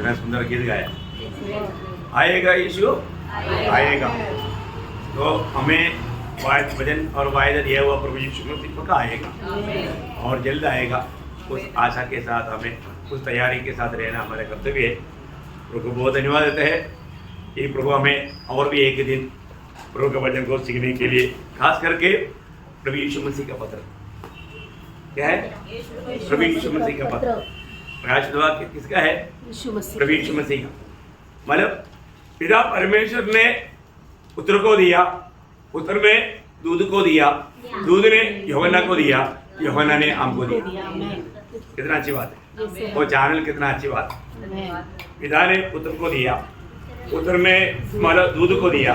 इतना सुंदर गीत गाया। आएगा यीशु आएगा, तो हमें वचन और वायदा दिया हुआ प्रभु यीशु मसीह पक्का आएगा और जल्द आएगा। उस आशा के साथ हमें उस तैयारी के साथ रहना हमारा कर्तव्य है। प्रभु को बहुत धन्यवाद देते हैं कि प्रभु हमें और भी एक दिन प्रभु के वचन को सीखने के लिए, खास करके प्रभु यीशु मसीह का पत्र क्या है? प्रभु यीशु मसीह का पत्र प्रकाशित वाक्य किसका है? प्रभु यीशु मसीह का। मतलब पिता परमेश्वर ने पुत्र को दिया, पुत्र ने दूध को दिया, दूध ने यूहन्ना को दिया, यूहन्ना ने हमको दिया। कितना अच्छी बात है वो चैनल, कितना अच्छी बात है। पिता ने पुत्र को दिया, पुत्र ने मतलब दूध को दिया,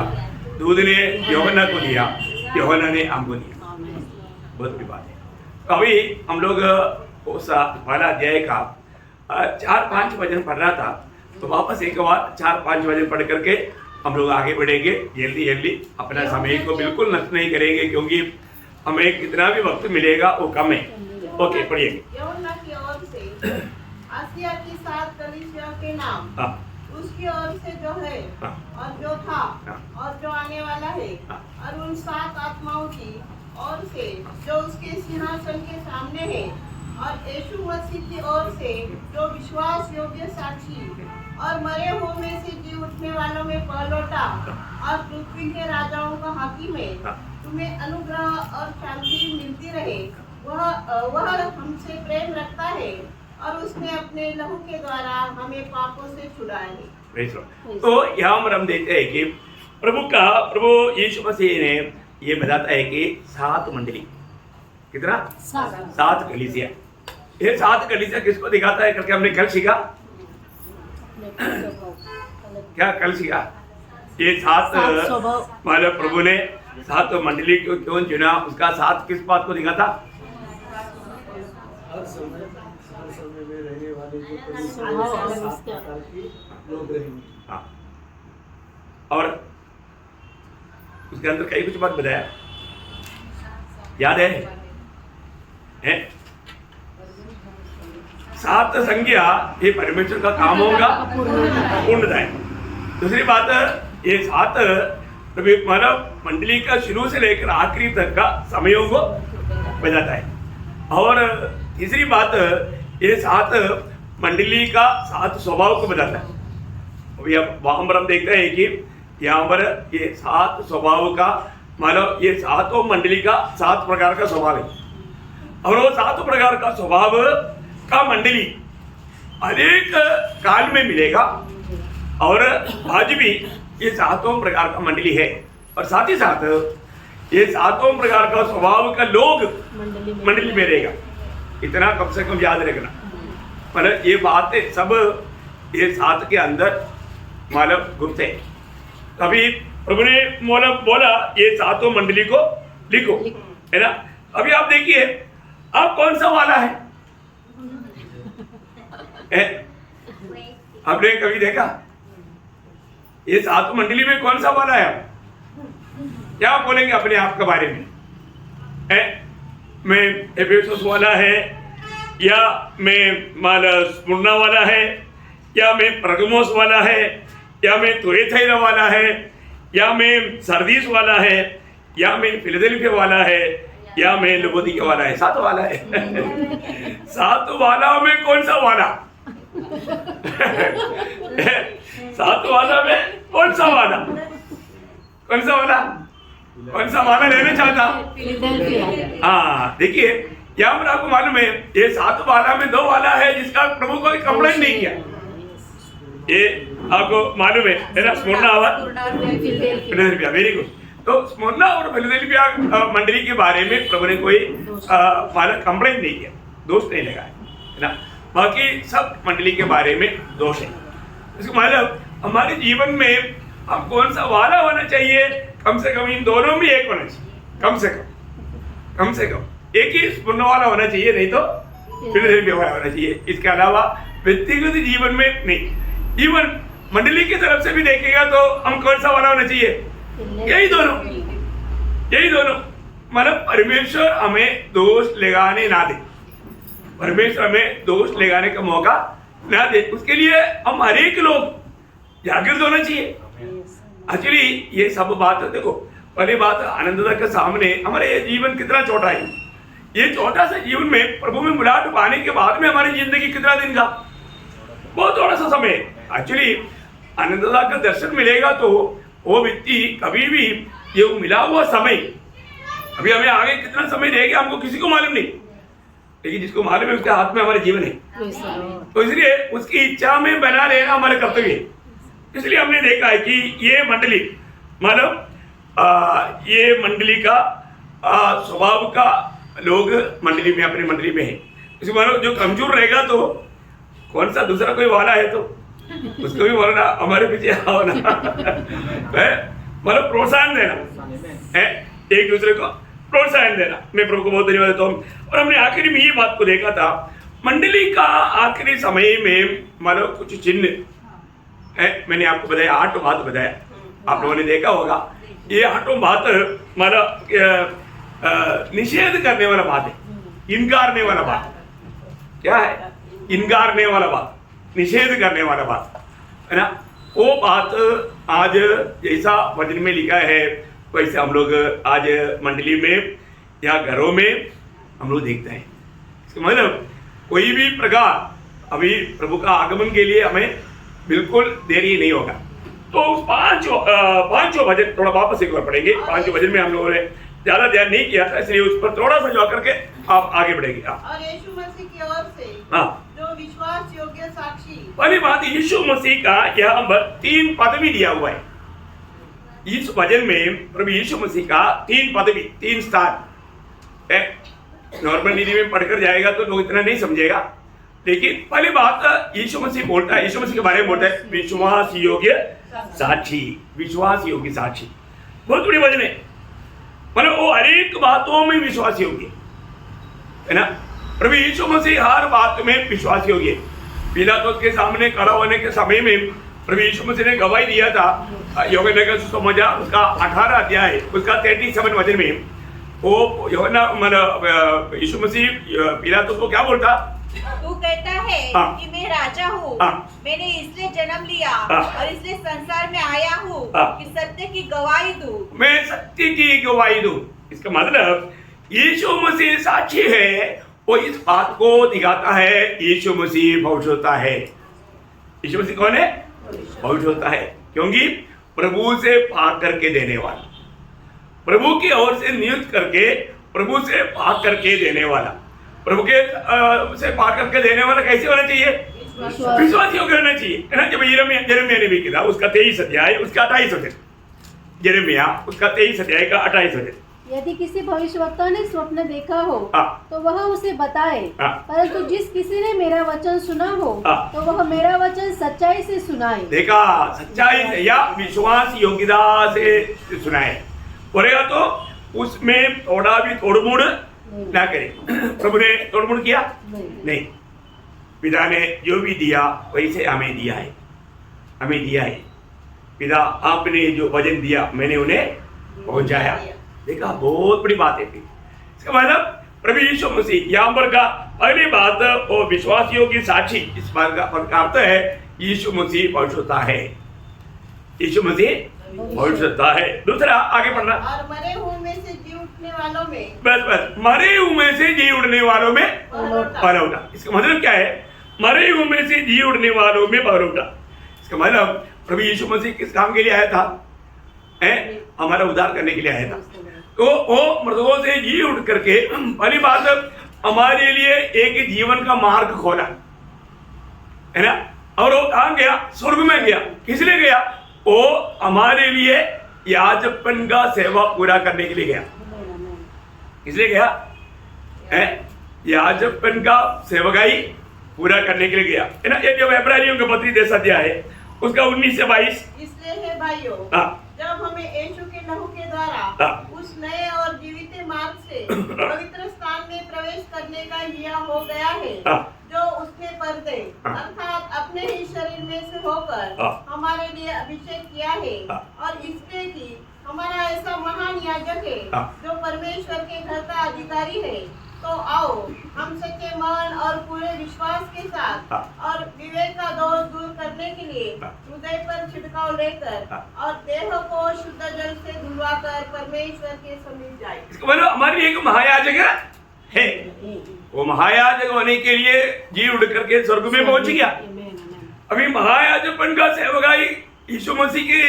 दूध ने यूहन्ना को दिया, यूहन्ना ने हमको दिया। बहुत बड़ी बात है। तो अभी हम लोग उस पहला अध्याय का 4-5 वचन पढ़ रहा था, तो वापस एक बार 4-5 वचन पढ़ करके हम लोग आगे बढ़ेंगे। जल्दी जल्दी अपना समय को बिल्कुल नष्ट नहीं करेंगे, क्योंकि हमें कितना भी वक्त मिलेगा वो कम है। ओके, पढ़िए। यूहन्ना की ओर से आसिया की 7 कलीसियाओं के नाम, उसकी ओर से जो है और जो था और जो आने वाला है, और उन 7 आत्माओं की ओर से जो उसके सिंहासन के सामने है, और यीशु मसीह की ओर से जो विश्वास योग्य साक्षी और मरे हुए में से जी उठने वालों में पहलौठा और पृथ्वी के राजाओं का हाकिम है, तुम्हें अनुग्रह और शांति मिलती रहे। वह हमसे प्रेम रखता है और उसने अपने लहू के द्वारा हमें पापों से छुड़ाया है। तो यहाँ पर हम देखते हैं कि प्रभु यीशु मसीह ने ये बताता है कि 7 मंडली, कितना? 7 कलीसिया। ये 7 कलीसिया किसको दिखाता है करके हमने कल सीखा। क्या कल सीखा? ये 7 मतलब प्रभु ने 7 मंडली को क्यों चुना, उसका 7 किस बात को दिखाता? हर समय में रहने वाले जो 7 प्रकार के लोग रहेंगे। हाँ, और उसके अंदर कई कुछ बात बताया, याद है? 7 संज्ञा ये परमेश्वर का काम होगा, पूर्णता है। दूसरी बात, ये 7 मतलब मंडली का शुरू से लेकर आखिरी तक का समयों को बताता है। और तीसरी बात, ये 7 मंडली का 7 स्वभाव को बताता है। अभी अब वहां पर हम देखते हैं कि यहाँ पर ये 7 स्वभाव का मतलब ये 7 मंडली का 7 प्रकार का स्वभाव है, और वो 7 प्रकार का स्वभाव का मंडली अनेक काल में मिलेगा, और आज भी ये 7 प्रकार का मंडली है। और साथ ही साथ ये 7 प्रकार का स्वभाव का लोग मंडली में रहेगा। इतना कम से कम याद रखना, मतलब ये बातें सब ये 7 के अंदर मतलब गुप्त है। तभी प्रभु ने बोला ये 7 मंडली को लिखो, है ना। अभी आप देखिए, अब कौन सा वाला है? आपने कभी देखा ये 7 मंडली में कौन सा वाला है? क्या बोलेंगे अपने आप के बारे में? मैं एफेसस वाला है, या मैं स्मुर्ना वाला है, या मैं परगमोस वाला है, या मैं तुएथैरा वाला है, या मैं सरदीस वाला है, या मैं फिलाडेल्फिया वाला है, या मैं लुबोदिया वाला है। 7 वाला है। 7 वाला में कौन सा वाला? 7 वाला में कौन सा वाला? कौन सा वाला? कौन सा वाला लेना चाहता? हाँ, देखिए यहाँ पर आपको मालूम है ये 7 वाला में 2 वाला है जिसका प्रभु को कंप्लेंट नहीं किया। ये आपको मालूम है ना, स्मुर्ना और फिलाडेल्फिया। Very good. तो स्मुर्ना और फिलाडेल्फिया मंडली के बारे में प्रभु ने कोई कंप्लेंट नहीं किया, दोष नहीं लगाया, है ना। बाकी सब मंडली के बारे में दोष है। इसका मतलब हमारे जीवन में हम कौन सा वाला होना चाहिए? कम से कम इन दोनों में एक होना चाहिए, कम से कम एक ही स्मुर्ना वाला होना चाहिए, नहीं तो फिलाडेल्फिया वाला होना चाहिए। इसके अलावा व्यक्तिगत जीवन में नहीं, जीवन मंडली की तरफ से भी देखेगा तो हम कौन सा वाला होना चाहिए? यही दोनों। मतलब परमेश्वर हमें दोष लगाने ना दे, परमेश्वर हमें दोष लगाने का मौका ना दे, उसके लिए हम हर एक लोग जागृत होना चाहिए। एक्चुअली ये सब बात देखो, पहली बात आनंददा के सामने हमारे ये जीवन कितना छोटा है। ये छोटा सा जीवन में प्रभु में मुलाकात पाने के बाद में हमारी जिंदगी कितना दिन का, बहुत थोड़ा सा समय। एक्चुअली आनंददा का दर्शन मिलेगा तो वो व्यक्ति कभी भी ये मिला हुआ समय, अभी हमें आगे कितना समय रहेगा हमको किसी को मालूम नहीं, लेकिन जिसको मालूम है उसके हाथ में हमारा जीवन है। तो इसलिए उसकी इच्छा में बना रहना हमारा कर्तव्य है। इसलिए हमने देखा है कि ये मंडली मतलब ये मंडली का स्वभाव का लोग मंडली में अपनी मंडली में है। इसमें मानो जो कमजोर रहेगा तो कौन सा दूसरा कोई वाला है तो उसको भी बोलना हमारे पीछे आओ ना, मतलब प्रोत्साहन देना है, एक दूसरे को प्रोत्साहन देना। मैं प्रभु को बहुत धन्यवाद देता हूँ। और हमने आखिरी में ये बात को देखा था, मंडली का आखिरी समय में मतलब कुछ चिन्ह है। मैंने आपको बताया 8 बात बताया, आप लोगों ने देखा होगा। ये 8 बात मतलब निषेध करने वाला बात है, इनकारने वाला बात। क्या है? इनकारने वाला बात, निषेध करने वाला बात है ना। वो बात आज जैसा वचन में लिखा है वैसे हम लोग आज मंडली में या घरों में हम लोग देखते हैं। इसका मतलब कोई भी प्रकार अभी प्रभु का आगमन के लिए हमें बिल्कुल देरी नहीं होगा। तो उस पांचों भजन थोड़ा वापस एक बार पढ़ेंगे। 5 भजन में हम लोगों ने ज्यादा ध्यान नहीं किया था, इसलिए उस पर थोड़ा सा जो करके आप आगे बढ़ेंगे। और यीशु मसीह की ओर से जो विश्वास योग्य साक्षी। पहली बात, यीशु मसीह का यहाँ पर 3 पदवी दिया हुआ है। इस भजन में प्रभु यीशु मसीह का 3 पदवी, 3 स्थान है। नॉर्मल नीति में पढ़कर जाएगा तो लोग इतना नहीं समझेगा, लेकिन पहली बात यीशु मसीह बोलता है, यीशु मसीह के बारे में बोलता है विश्वास योग्य साक्षी। विश्वास योग्य साक्षी बहुत बड़ी वजन है, मतलब वो हर एक बातों में विश्वास योग्य है ना। प्रभु यीशु मसीह हर बात में विश्वास योग्य। पिलातुस के सामने खड़ा होने के समय में प्रभु यीशु मसीह ने गवाही दिया था। यूहन्ना का सुसमाचार उसका 18 अध्याय उसका 37 वचन में वो यूहन्ना मतलब यीशु मसीह पिलातुस को क्या बोलता? तू कहता है कि मैं राजा हूँ, मैंने इसलिए जन्म लिया और इसलिए संसार में आया हूँ कि सत्य की गवाही दूं। मैं सत्य की गवाही दूं। इसका मतलब यीशु मसीह साक्षी है, वो इस बात को दिखाता है यीशु मसीह भविष्य होता है। यीशु मसीह कौन है? भविष्य होता है, क्योंकि प्रभु से भाग करके देने वाला, प्रभु की ओर से नियुक्त करके प्रभु से भाग करके देने वाला, प्रभु के से पार करके देने वाला कैसे होना चाहिए? विश्वास योग्य होना चाहिए, है ना। जब यिर्मयाह ने भी किया उसका 23 अध्याय उसका 28 वचन, यिर्मयाह उसका 23 अध्याय का 28 वचन। यदि किसी भविष्यवक्ता ने स्वप्न देखा हो तो वह उसे बताए, परंतु जिस किसी ने मेरा वचन सुना हो तो वह मेरा वचन सच्चाई से सुनाए। देखा, सच्चाई से या विश्वास योग्यता से सुनाए। बोलेगा तो उसमें थोड़ा भी तोड़मोड़ ना करें। प्रभु ने तोड़मोड़ किया नहीं। पिता ने जो भी दिया वैसे हमें दिया है, हमें दिया है। पिता आपने जो वचन दिया मैंने उन्हें पहुंचाया। देखा, बहुत बड़ी बात है। इसका मतलब प्रभु यीशु मसीह यहाँ पर का पहली बात वो विश्वास योग्य साक्षी। इस बात का अर्थ है यीशु मसीह भविष्य होता है, यीशु मसीह भविष्य होता है। दूसरा आगे पढ़ना, और मरे हुए में से जी उठने वालों में, बस मरे हुए में से जी उठने वालों में पलौटा। इसका मतलब क्या है? मरे हुए में से जी उठने वालों में पलौटा। इसका मतलब प्रभु यीशु मसीह किस काम के लिए आया था? हमारा उद्धार करने के लिए आया था। तो वो मृतकों से जी उठ करके पहली बात हमारे लिए एक जीवन का मार्ग खोला, है ना। और वो कहाँ गया? स्वर्ग में गया। किस लिए गया? वो हमारे लिए याजकपन का सेवा पूरा करने के लिए गया। इसलिए गया है याजकपन का सेवकाई पूरा करने के लिए गया, है ना। ये जो इब्रानियों का पत्री 10 अध्याय है उसका 19 से 22। इसलिए है भाइयों, जब हमें यीशु के लहू के द्वारा उस नए और जीवित मार्ग से पवित्र स्थान में प्रवेश करने का यह हो गया है, जो उसने पर्दे अर्थात अपने ही शरीर में से होकर हमारे लिए अभिषेक किया है, और इसलिए कि हमारा ऐसा महान याजक है जो परमेश्वर के घर का अधिकारी है, तो आओ हम सच्चे मन और पूरे विश्वास के साथ और विवेक का दोष दूर करने के लिए हृदय पर छिड़काव लेकर और देह को शुद्ध जल से धुलवाकर परमेश्वर के समीप जाए। इसको बोलो हमारे लिए एक महायाजक है। वो महायाजक होने के लिए जी उड़ करके स्वर्ग में पहुंच गया। अभी महायाजकपन का सेवकाई यीशु मसीह के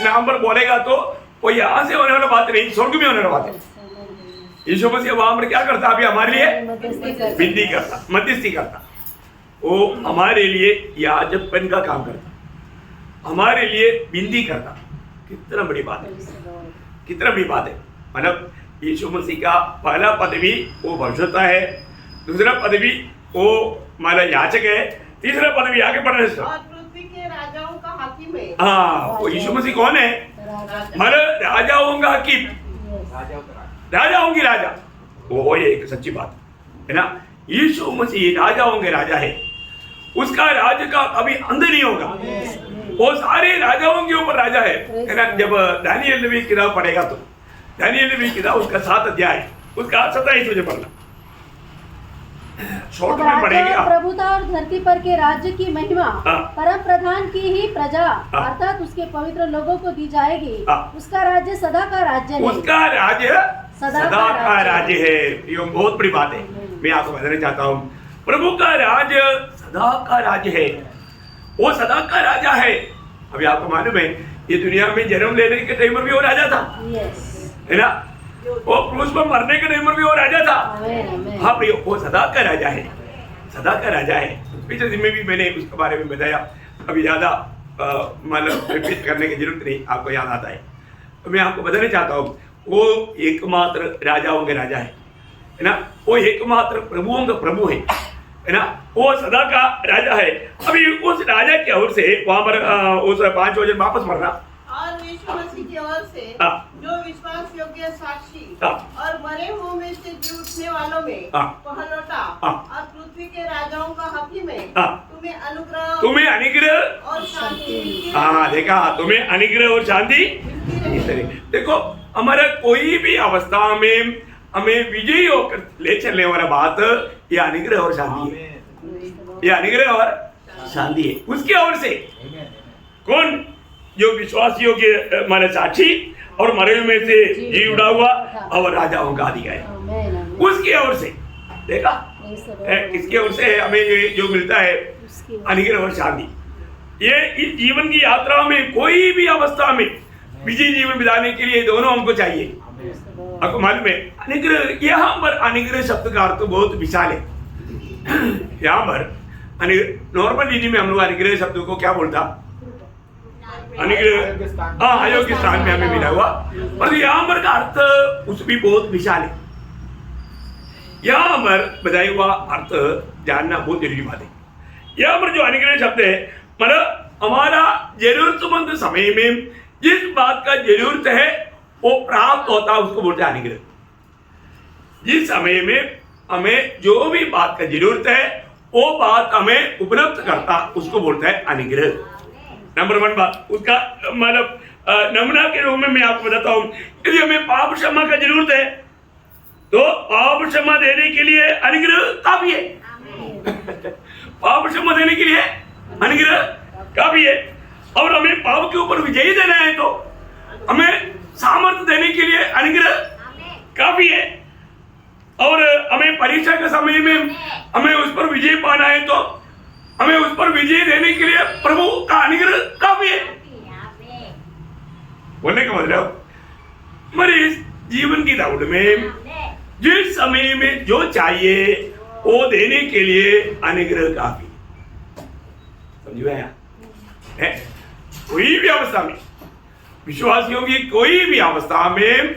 नाम पर बोलेगा तो वो यहाँ से होने वाला बात नहीं, स्वर्ग में होने वाला बात है। यीशु मसीह वहां पर क्या करता? अभी हमारे लिए विनती करता, मध्यस्थी करता। वो हमारे लिए याजकपन का काम करता, हमारे लिए विनती करता। कितना बड़ी बात है, कितना बड़ी बात है। मतलब यीशु मसीह का पहला पदवी वो भविष्यता है, दूसरा पदवी वो हमारा याचक है, तीसरा पदवी आगे बढ़ने से और पृथ्वी के राजाओं का हाकिम है। हाँ, वो यीशु मसीह कौन है? मतलब राजाओं का हाकिम, राजाओं की राजा। वो एक सच्ची बात है ना। यीशु मसीह राजाओं के राजा है, उसका राज का कभी अंत नहीं होगा। वो सारे राजाओं के ऊपर राजा है ना। जब दानियल नबी किताब पढ़ेगा तो दानियल नबी किताब उसका 7 अध्याय उसका 27 मुझे पढ़ना शॉर्ट में पढ़ेगा। प्रभुता और धरती पर के राज्य की महिमा परम प्रधान की ही प्रजा अर्थात उसके पवित्र लोगों को दी जाएगी। उसका राज्य सदा का राज्य है, उसका राज्य सदा का राज्य है। ये बहुत बड़ी बात है, मैं आपको बताना चाहता हूँ। प्रभु का राज्य सदा का राज्य है, वो सदा का राजा है। अभी आपको मालूम है ये दुनिया में जन्म लेने के टाइम पर भी वो राजा था, है ना। वो क्रूस पर मरने के टाइम पर भी वो राजा था। हाँ भाई, वो सदा का राजा है, सदा का राजा है। पिछले दिन में भी मैंने उसके बारे में बताया, अभी ज्यादा मतलब रिपीट करने की जरूरत नहीं, आपको याद आता है। तो मैं आपको बताना चाहता हूँ वो एकमात्र राजाओं के राजा है ना। वो एकमात्र प्रभुओं का प्रभु है ना। वो सदा का राजा है। अभी उस राजा की ओर से वहां पर उस 5 वचन वापस पढ़ना। और यीशु मसीह की ओर से जो विश्वास योग्य साक्षी और मरे हुओं में से जी उठने वालों में पहलौठा और पृथ्वी के राजाओं का हाकिम है, तुम्हें अनुग्रह और शांति। हाँ देखा, तुम्हें अनुग्रह और शांति। देखो हमारा कोई भी अवस्था में हमें विजयी होकर ले चलने वाला बात ये अनुग्रह और शांति है। ये अनुग्रह और शांति है उसकी ओर से। कौन? जो विश्वास योग्य हमारे साक्षी और मरे हुए में से जी उड़ा हुआ और राजाओं का अधिकारी, उसकी ओर से। देखा किसकी ओर से हमें ये जो मिलता है अनुग्रह और शांति। ये इस जीवन की यात्रा में कोई भी अवस्था में विजय जीवन बिताने के लिए दोनों हमको चाहिए। आपको मालूम है अनुग्रह, यहाँ पर अनुग्रह शब्द का अर्थ बहुत विशाल है। यहाँ पर नॉर्मल हिंदी में हम लोग अनुग्रह शब्द को क्या बोलता? अनुग्रह, हाँ, अयोग्य स्थान में हमें मिला हुआ। पर यहाँ पर का अर्थ उस भी बहुत विशाल है। यहाँ पर बताया हुआ अर्थ जानना बहुत जरूरी बात है। यहाँ पर जो अनुग्रह शब्द है मतलब हमारा जरूरतमंद समय में जिस बात का जरूरत है वो प्राप्त होता है, उसको बोलते हैं अनुग्रह। जिस समय में हमें जो भी बात का जरूरत है वो बात हमें उपलब्ध करता, उसको बोलते हैं अनुग्रह। नंबर 1 बात उसका मतलब नमूना के रूप में मैं आपको बताता हूँ। यदि हमें पाप क्षमा का जरूरत है तो पाप क्षमा देने के लिए अनुग्रह काफी है। पाप क्षमा देने के लिए अनुग्रह काफी है। और हमें पाप के ऊपर विजयी देना है तो हमें सामर्थ्य देने के लिए अनुग्रह काफी है। और हमें परीक्षा के समय में हमें उस पर विजय पाना है तो हमें उस पर विजय देने के लिए प्रभु का अनुग्रह काफी है। बोलने का मतलब हमारे इस जीवन की दौड़ में जिस समय में जो चाहिए वो देने के लिए अनुग्रह काफी। समझ में आया? कोई भी अवस्था में विश्वासियों की कोई भी अवस्था में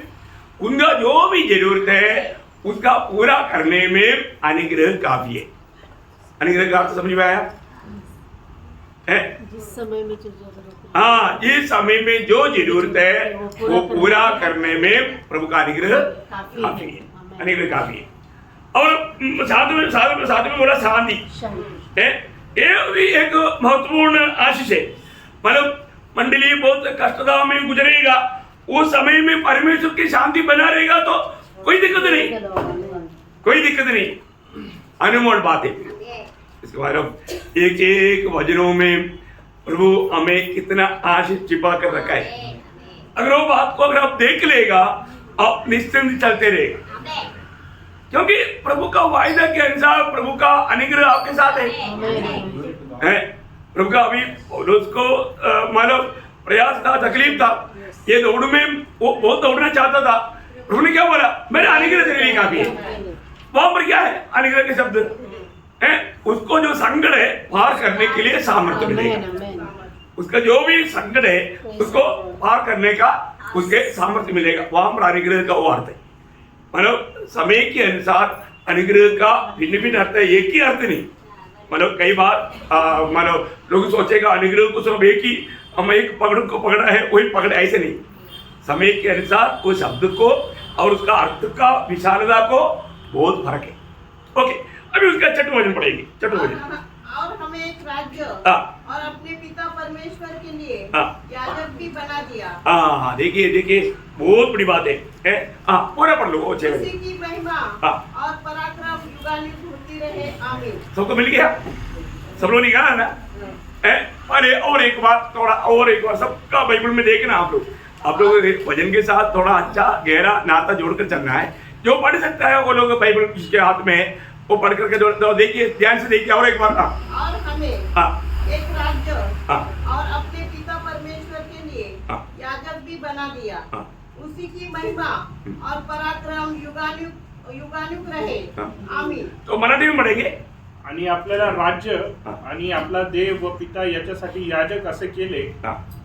उनका जो भी जरूरत है उसका पूरा करने में अनुग्रह काफी है। अनुग्रह का अर्थ समझ में आया? जिस समय में जो जरूरत है, हाँ, जिस समय में जो जरूरत है वो पूरा करने में प्रभु का अनुग्रह काफी है। अनुग्रह काफी है। और साथ में बोला शांति है। ये भी एक महत्वपूर्ण आशीष है। मतलब मंडली बहुत कष्टता में गुजरेगा, उस समय में परमेश्वर की शांति बना रहेगा तो कोई दिक्कत नहीं। कोई दिक्कत नहीं, अनमोल बात है। इसके बाद एक एक वचनों में प्रभु हमें कितना आशीष छिपा कर रखा है। अगर वो बात को अगर आप देख लेगा, आप निश्चिंत चलते रहेगा, क्योंकि प्रभु का वायदा के अनुसार प्रभु का अनुग्रह आपके साथ है। प्रभु का अभी पौलुस को मतलब प्रयास था, तकलीफ था, ये दौड़ में वो बहुत दौड़ना चाहता था। प्रभु ने क्या बोला, मेरा अनुग्रह तेरे लिए काफी है। वहां पर क्या है, अनुग्रह के शब्द है, उसको जो संकट है पार करने के लिए सामर्थ्य मिलेगा। उसका जो भी संकट है उसको पार करने का उसके सामर्थ्य मिलेगा। वहां पर अनुग्रह का वो अर्थ है, मतलब समय के अनुसार अनुग्रह का भिन्न भिन्न अर्थ है, एक ही अर्थ नहीं। मतलब कई बार मतलब लोग सोचेगा अनुग्रह को सिर्फ एक ही, हम एक पकड़ को पकड़ा है वही पकड़, ऐसे नहीं। समय के अनुसार उस शब्द को और उसका अर्थ का विशालता को बहुत फर्क है। ओके, अभी उसका छठवां वचन पढ़ेंगे। छठवां वचन, और हमें एक राज्य और अपने पिता परमेश्वर के लिए याजक भी बना दिया। हाँ, देखिए बहुत बड़ी बात है। पूरा पढ़ लो। उसी की महिमा और पराक्रम युगानुयुग होती रहे, आमीन। सबको मिल गया, सब लोग निकाला ना? अरे और एक बात, थोड़ा और एक बार सबका बाइबल में देखना आप लोग वचन के साथ थोड़ा अच्छा गहरा नाता जोड़कर चलना है। जो पढ़ सकता है वो लोग बाइबल जिसके हाथ में है वो पढ़ करके देखिए, ध्यान से देखिए। और एक बार और हमें एक राज्य और अपने पिता परमेश्वर के लिए याजक भी बना दिया। उसी की महिमा और पराक्रम युगानुयुग रहे, आमीन। तो मराठी में पढ़ेंगे। आणि आपल्याला राज्य आणि आपला देव व पिता याच्यासाठी याजक असे केले,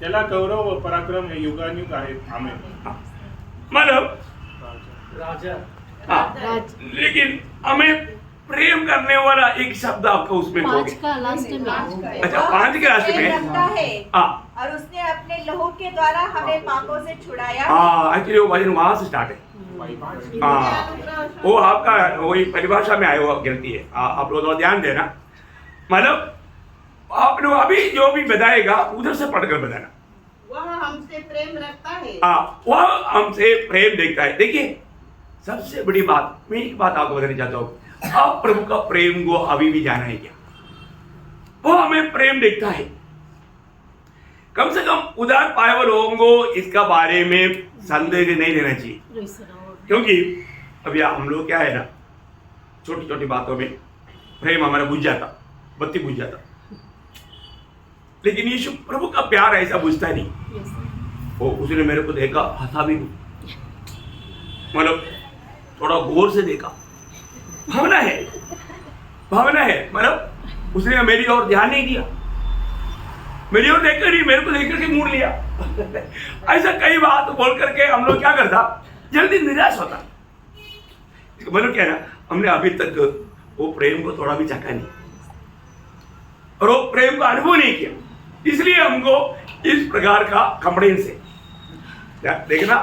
त्याला गौरव व पराक्रम हे युगानुयुग आहेत, आमेन। मतलब राजा, लेकिन हमें प्रेम करने वाला एक शब्द आपका उसमें 5 का लास्ट में। अच्छा, 5 के लास्ट प्रेम में रखता है और उसने अपने लहू के द्वारा हमें पापों से छुड़ाया। एक्चुअली वो वचन वहां से स्टार्ट है। वो आपका वही परिभाषा में आया हुआ गलती है, आप लोग ध्यान देना। मतलब आप लोग अभी जो भी बताएगा उधर से पढ़कर बताना। वह हमसे प्रेम रखता है, वह हमसे प्रेम देखता है। देखिए सबसे बड़ी बात, मैं एक बात आपको बताना चाहता हूँ, आप प्रभु का प्रेम को अभी भी जाना है क्या? वो हमें प्रेम देखता है। कम से कम उदार पाए हुए लोगों को इसका बारे में संदेह नहीं लेना चाहिए, क्योंकि अभी हम लोग क्या है ना, छोटी छोटी बातों में प्रेम हमारा बुझ जाता, बत्ती बुझ जाता। लेकिन यीशु प्रभु का प्यार ऐसा बुझता नहीं। वो उसने मेरे को देखा, हंसा भी नहीं, मतलब थोड़ा गौर से देखा, भावना है, मतलब उसने मेरी ओर ध्यान नहीं दिया, मेरी ओर देखकर नहीं, मेरे को देख करके मोड़ लिया। ऐसा कई बात बोल करके हम लोग क्या करता, जल्दी निराश होता। मतलब क्या ना, हमने अभी तक वो प्रेम को थोड़ा भी चाखा नहीं और वो प्रेम का अनुभव नहीं किया, इसलिए हमको इस प्रकार का कंप्लेंट से देखना।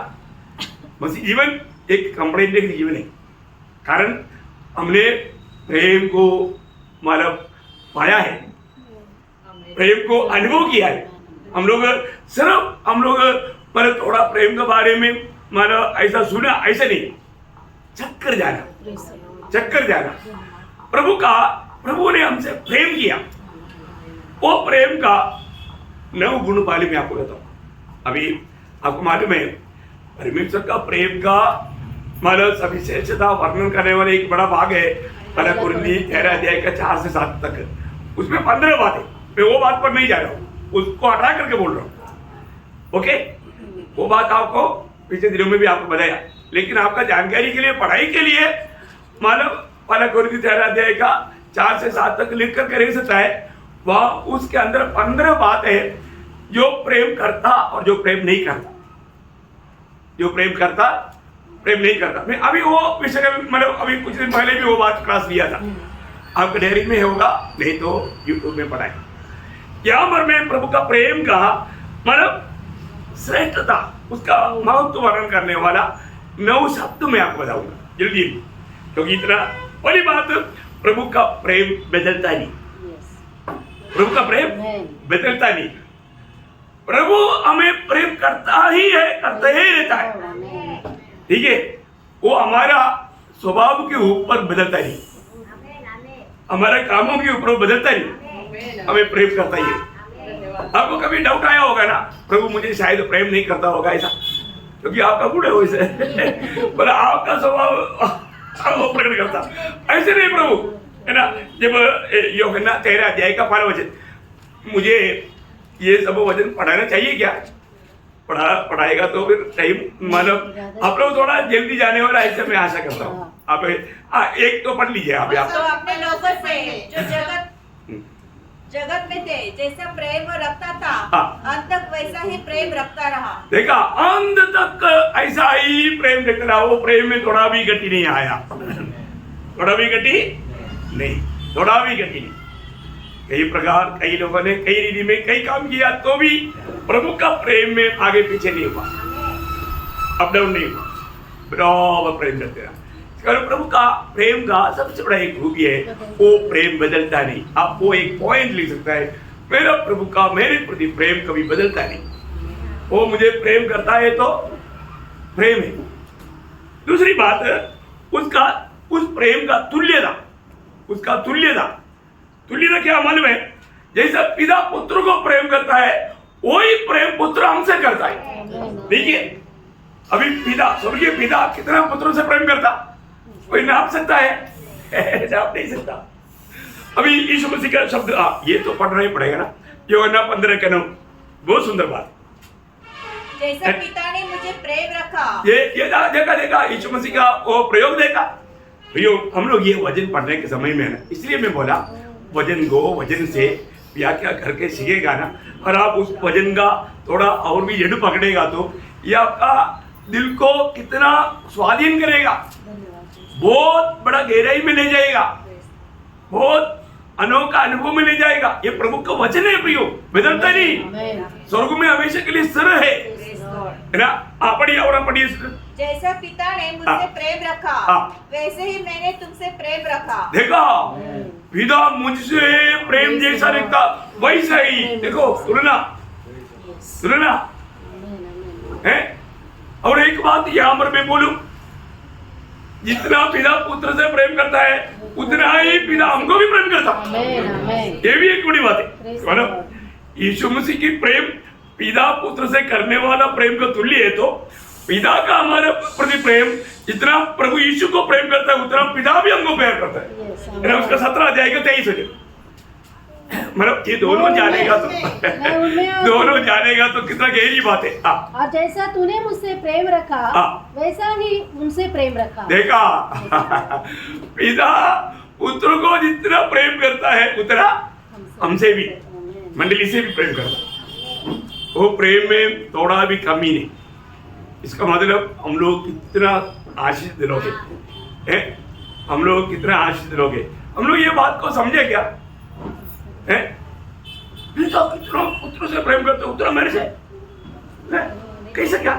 बस जीवन एक कंप्लेंट के जीवन है, कारण हमने प्रेम को मतलब पाया है, प्रेम को अनुभव किया है। हम लोग मतलब थोड़ा प्रेम के बारे में मतलब ऐसा सुना, ऐसा नहीं, चक्कर जाना। प्रभु ने हमसे प्रेम किया, वो प्रेम का 9 गुण पाली मैं आपको बताऊं। अभी आपको मालूम है परमेश्वर का प्रेम का मतलब सविशेषता वर्णन करने वाले एक बड़ा भाग है, पहला कुरिन्थी 13 अध्याय का 4 से 7 तक। उसमें 15 बातें, मैं वो बात पर नहीं जा रहा हूँ, उसको हटा करके बोल रहा हूँ। ओके, वो बात आपको पिछले दिनों में भी आपको बताया, लेकिन आपका जानकारी के लिए, पढ़ाई के लिए मतलब पहला कुरिन्थी 13 अध्याय का 4 से 7 तक लिख कर रह सकता है। वह उसके अंदर 15 बातें है जो प्रेम करता और जो प्रेम नहीं करता, जो प्रेम करता प्रेम नहीं करता। मैं अभी वो विषय मतलब अभी कुछ दिन पहले भी वो बात क्लास लिया था, आपके डायरी में होगा, नहीं तो यूट्यूब में पढ़ाए। यहाँ पर मैं प्रभु का प्रेम का मतलब श्रेष्ठता, उसका महत्व वर्णन करने वाला 9 शब्द मैं आपको बताऊंगा जल्दी, क्योंकि इतना बड़ी बात, प्रभु का प्रेम बदलता नहीं, प्रभु का प्रेम बदलता नहीं। प्रभु हमें प्रेम करता ही है, करते ही रहता है। ठीक है, वो हमारा स्वभाव के ऊपर बदलता नहीं, हमारे कामों के ऊपर बदलता नहीं, हमें प्रेम करता ही है। आपको कभी डाउट आया होगा ना, प्रभु मुझे शायद प्रेम नहीं करता होगा ऐसा, क्योंकि आपका गुण है वैसे पर आपका स्वभाव वो प्रकट करता ऐसे नहीं प्रभु, है ना। जब यूहन्ना 13 अध्याय का 12 वचन, मुझे ये सब वचन पढ़ाना चाहिए क्या? पढ़ाएगा तो फिर टाइम मतलब आप लोग थोड़ा जल्दी जाने वाला ऐसे मैं आशा करता हूँ। आप एक तो पढ़ लीजिए आप तो अपने लोगों से जो जगत में थे जैसा प्रेम रखता था, अंत तक वैसा ही प्रेम रखता रहा। देखा, अंत तक ऐसा ही प्रेम रखता रहा। वो प्रेम में थोड़ा भी गति नहीं आया, थोड़ा भी गति नहीं, थोड़ा भी गति नहीं। कई प्रकार कई लोगों ने कई रीति में कई काम किया तो भी प्रभु का प्रेम में आगे पीछे नहीं हुआ, अप डाउन नहीं हुआ, बराबर प्रेम करते रहा। प्रभु का प्रेम का सबसे बड़ा एक खूबी है, वो प्रेम बदलता नहीं। आप वो एक पॉइंट लिख सकता है, मेरा प्रभु का मेरे प्रति प्रेम कभी बदलता नहीं। वो मुझे प्रेम करता है तो प्रेम है। दूसरी बात, उसका उस प्रेम का तुल्यता, उसका तुल्यता क्या मालूम है? जैसा पिता पुत्र को प्रेम करता है वही प्रेम पुत्र हमसे करता है। देखिए, अभी पिता, स्वर्गीय पिता कितना पुत्रों से प्रेम करता, कोई नाप सकता है? नाप नहीं सकता। अभी यीशु मसीह का शब्द ये तो पढ़ना ही पड़ेगा ना, यूहन्ना 15:9, बहुत सुंदर बात। जैसा पिता ने मुझे प्रेम रखा, ये देखा यीशु मसीह का वो प्रयोग देखा। प्रयोग हम लोग ये वचन पढ़ने के समय में ना, इसलिए मैं बोला वचन को वचन से व्याख्या करके सीखेगा ना, और आप उस वचन का थोड़ा और भी जड़ पकड़ेगा तो ये आपका दिल को कितना स्वाधीन करेगा, बहुत बड़ा गहराई में ले जाएगा, बहुत अनोखा अनुभव में ले जाएगा। ये प्रभु का वचन है प्रियो, बदलता नहीं, स्वर्ग में हमेशा के लिए स्थिर है ना। पढ़िए और पढ़िए। जैसा पिता ने मुझसे प्रेम रखा वैसे ही मैंने तुमसे प्रेम रखा। देखा, पिता मुझसे प्रेम जैसा रखता वैसा ही, देखो सुनना है। और एक बात यहाँ पर मैं बोलूं, जितना पिता पुत्र से प्रेम करता है उतना ही पिता हमको भी प्रेम करता। ये भी एक बड़ी बात है, मतलब यीशु मसीह की प्रेम पिता पुत्र से करने वाला प्रेम का तुल्य है। तो पिता का हमारे प्रति प्रेम, जितना प्रभु यीशु को प्रेम करता है उतना पिता भी हमको प्यार करता है। उसका 17 अध्याय का 23 वचन, मतलब ये दोनों जानेगा तो कितना गहरी बात है। और जैसा तूने मुझसे प्रेम रखा वैसा ही उनसे प्रेम रखा। देखा, पिता पुत्र को जितना प्रेम करता है उतना हमसे भी, मंडली से भी प्रेम करता है। वो प्रेम में थोड़ा भी कमी नहीं। इसका मतलब हम लोग कितना आशीष लोगे हैं, हम लोग कितना आशीष लोगे। हम लोग ये बात को समझे क्या है? पिता कितना पुत्र से प्रेम करते उतना मेरे से कैसे, क्या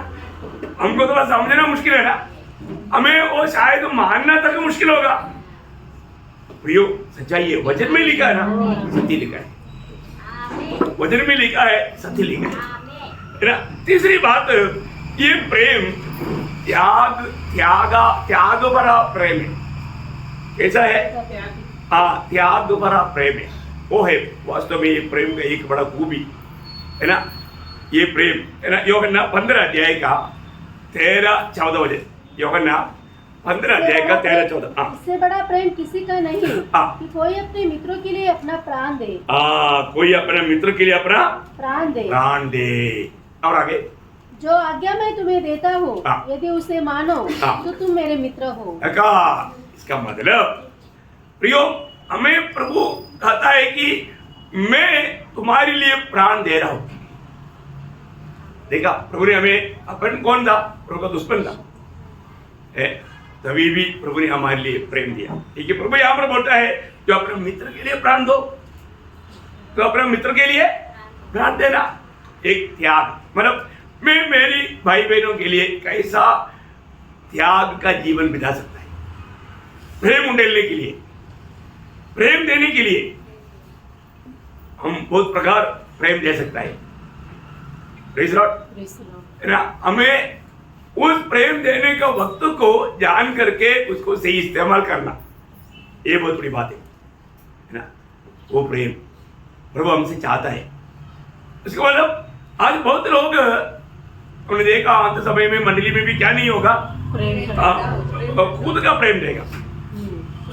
हमको थोड़ा समझना मुश्किल है ना, हमें वो शायद मानना तक मुश्किल होगा। प्रियो, सच्चाई है, वचन में लिखा है ना, सत्य लिखा है, वचन में लिखा है, सत्य लिखा है ना। तीसरी बात, ये प्रेम त्याग भरा प्रेम है। कैसा है? त्याग भरा प्रेम है। वो है वास्तव में ये प्रेम का एक बड़ा खूबी है ना, ये प्रेम है ना। यूहन्ना 15 अध्याय का 13-14 वचन, यूहन्ना 15 अध्याय का 13-14। इससे बड़ा प्रेम किसी का नहीं कि कोई अपने मित्रों के लिए अपना प्राण दे। कोई अपने मित्र के लिए अपना प्राण दे। और आगे, जो आज्ञा मैं तुम्हें देता हूँ यदि उसे मानो तो तुम मेरे मित्र हो। इसका मतलब प्रियो, हमें प्रभु कहता है कि मैं तुम्हारे लिए प्राण दे रहा हूं। देखा, प्रभु ने हमें, अपन कौन था? प्रभु का दुश्मन था, तभी भी प्रभु ने हमारे लिए प्रेम दिया। ठीक है, प्रभु यहाँ पर बोलता है जो अपने मित्र के लिए प्राण दो, तो अपने मित्र के लिए प्राण देना एक त्याग, मतलब मैं मेरी भाई बहनों के लिए कैसा त्याग का जीवन बिता सकता है, प्रेम उंडेलने के लिए, प्रेम देने के लिए हम बहुत प्रकार प्रेम दे सकता है। प्रेज़ लॉर्ड, है ना। हमें उस प्रेम देने का वक्त को जान करके उसको सही इस्तेमाल करना, ये बहुत बड़ी बात है ना। वो प्रेम प्रभु हमसे चाहता है। इसका मतलब आज बहुत लोग उन्होंने देखा अंत समय में मंडली में भी क्या नहीं होगा, खुद का प्रेम देगा,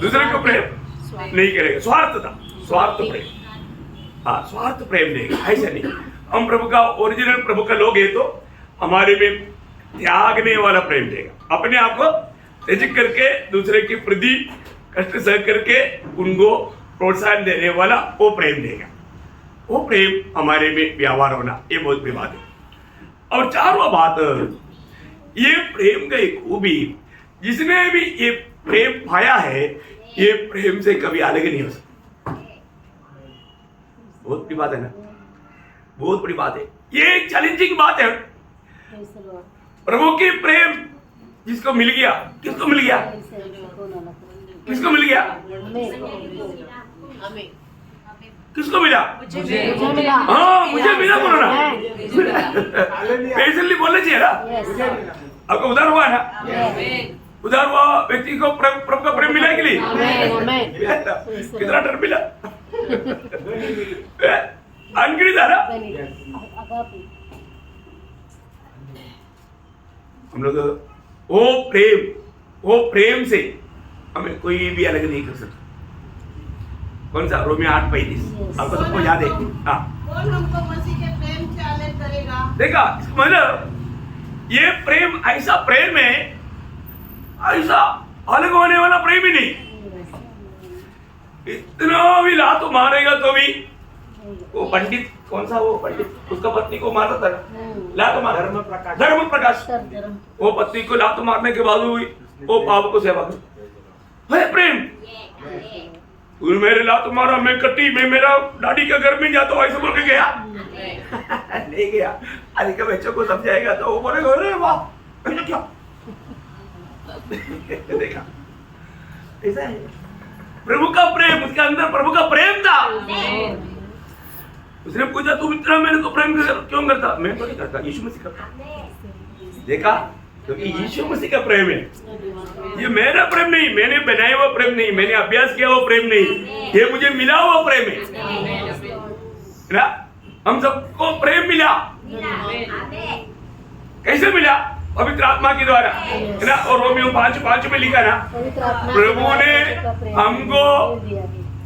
दूसरे को प्रेम नहीं करेगा, स्वार्थ प्रेम, हाँ स्वार्थ प्रेम देगा। ऐसा नहीं, हम प्रभु का ओरिजिनल प्रभु का लोग है तो हमारे में त्यागने वाला प्रेम देगा, अपने आप को त्याग करके दूसरे की प्रति कष्ट सह करके उनको प्रोत्साहन देने वाला वो प्रेम देगा। वो प्रेम हमारे में व्यवहार होना, ये बहुत बड़ी बात है। और चारवा बात, ये प्रेम का एक खूबी, जिसने भी ये प्रेम पाया है ये प्रेम से कभी अलग नहीं हो सकता। बहुत बड़ी बात है ना, बहुत बड़ी बात है। ये एक चैलेंजिंग बात है। प्रभु की प्रेम जिसको मिल गया, किसको मिल गया, किसको मिल गया, किसको मिला, हाँ मुझे मिला, बोलो ना, पेशेंटली बोलना चाहिए ना। आपको उधार हुआ ना, उधार हुआ व्यक्ति को प्रभु का प्रेम मिला कि नहीं, कितना डर मिला, अनगिनत है ना। हम लोग वो प्रेम से हमें कोई भी अलग नहीं कर सकता। कौन सा, रोमियो 8:35, आपको सबको याद है। हाँ, कौन हमको मसीह के प्रेम से अलग करेगा। देखा, मतलब ये प्रेम ऐसा प्रेम है, ऐसा अलग होने वाला प्रेम ही नहीं। इतना भी लात मारेगा तो भी, वो पंडित कौन सा, वो पंडित उसका पत्नी को मारता था, लात मार, धर्म प्रकाश, वो पत्नी को लात मारने के बाद वो पाप को सेवा कर, है प्रेम। तू मेरे लात मारा, मैं कटी, मैं मेरा डैडी के घर में जाता हूँ, ऐसे बोल के गया नहीं गया। आज के बच्चों को समझाएगा तो वो बोलेगा अरे वाह क्या देखा, ऐसा है प्रभु का प्रेम, उसके अंदर प्रभु का प्रेम था। उसने पूछा तू इतना मेरे को प्रेम क्यों करता, मैं तो नहीं करता, यीशु मसीह करता। देखा, क्योंकि यीशु मसीह का प्रेम है, ये मेरा प्रेम नहीं, मैंने बनाया हुआ प्रेम नहीं, मैंने अभ्यास किया हुआ प्रेम नहीं, ये मुझे मिला हुआ प्रेम है ना। हम सबको प्रेम मिला, कैसे मिला, पवित्र आत्मा के द्वारा, है ना। और रोमियो 5:5 में लिखा ना, प्रभु ने हमको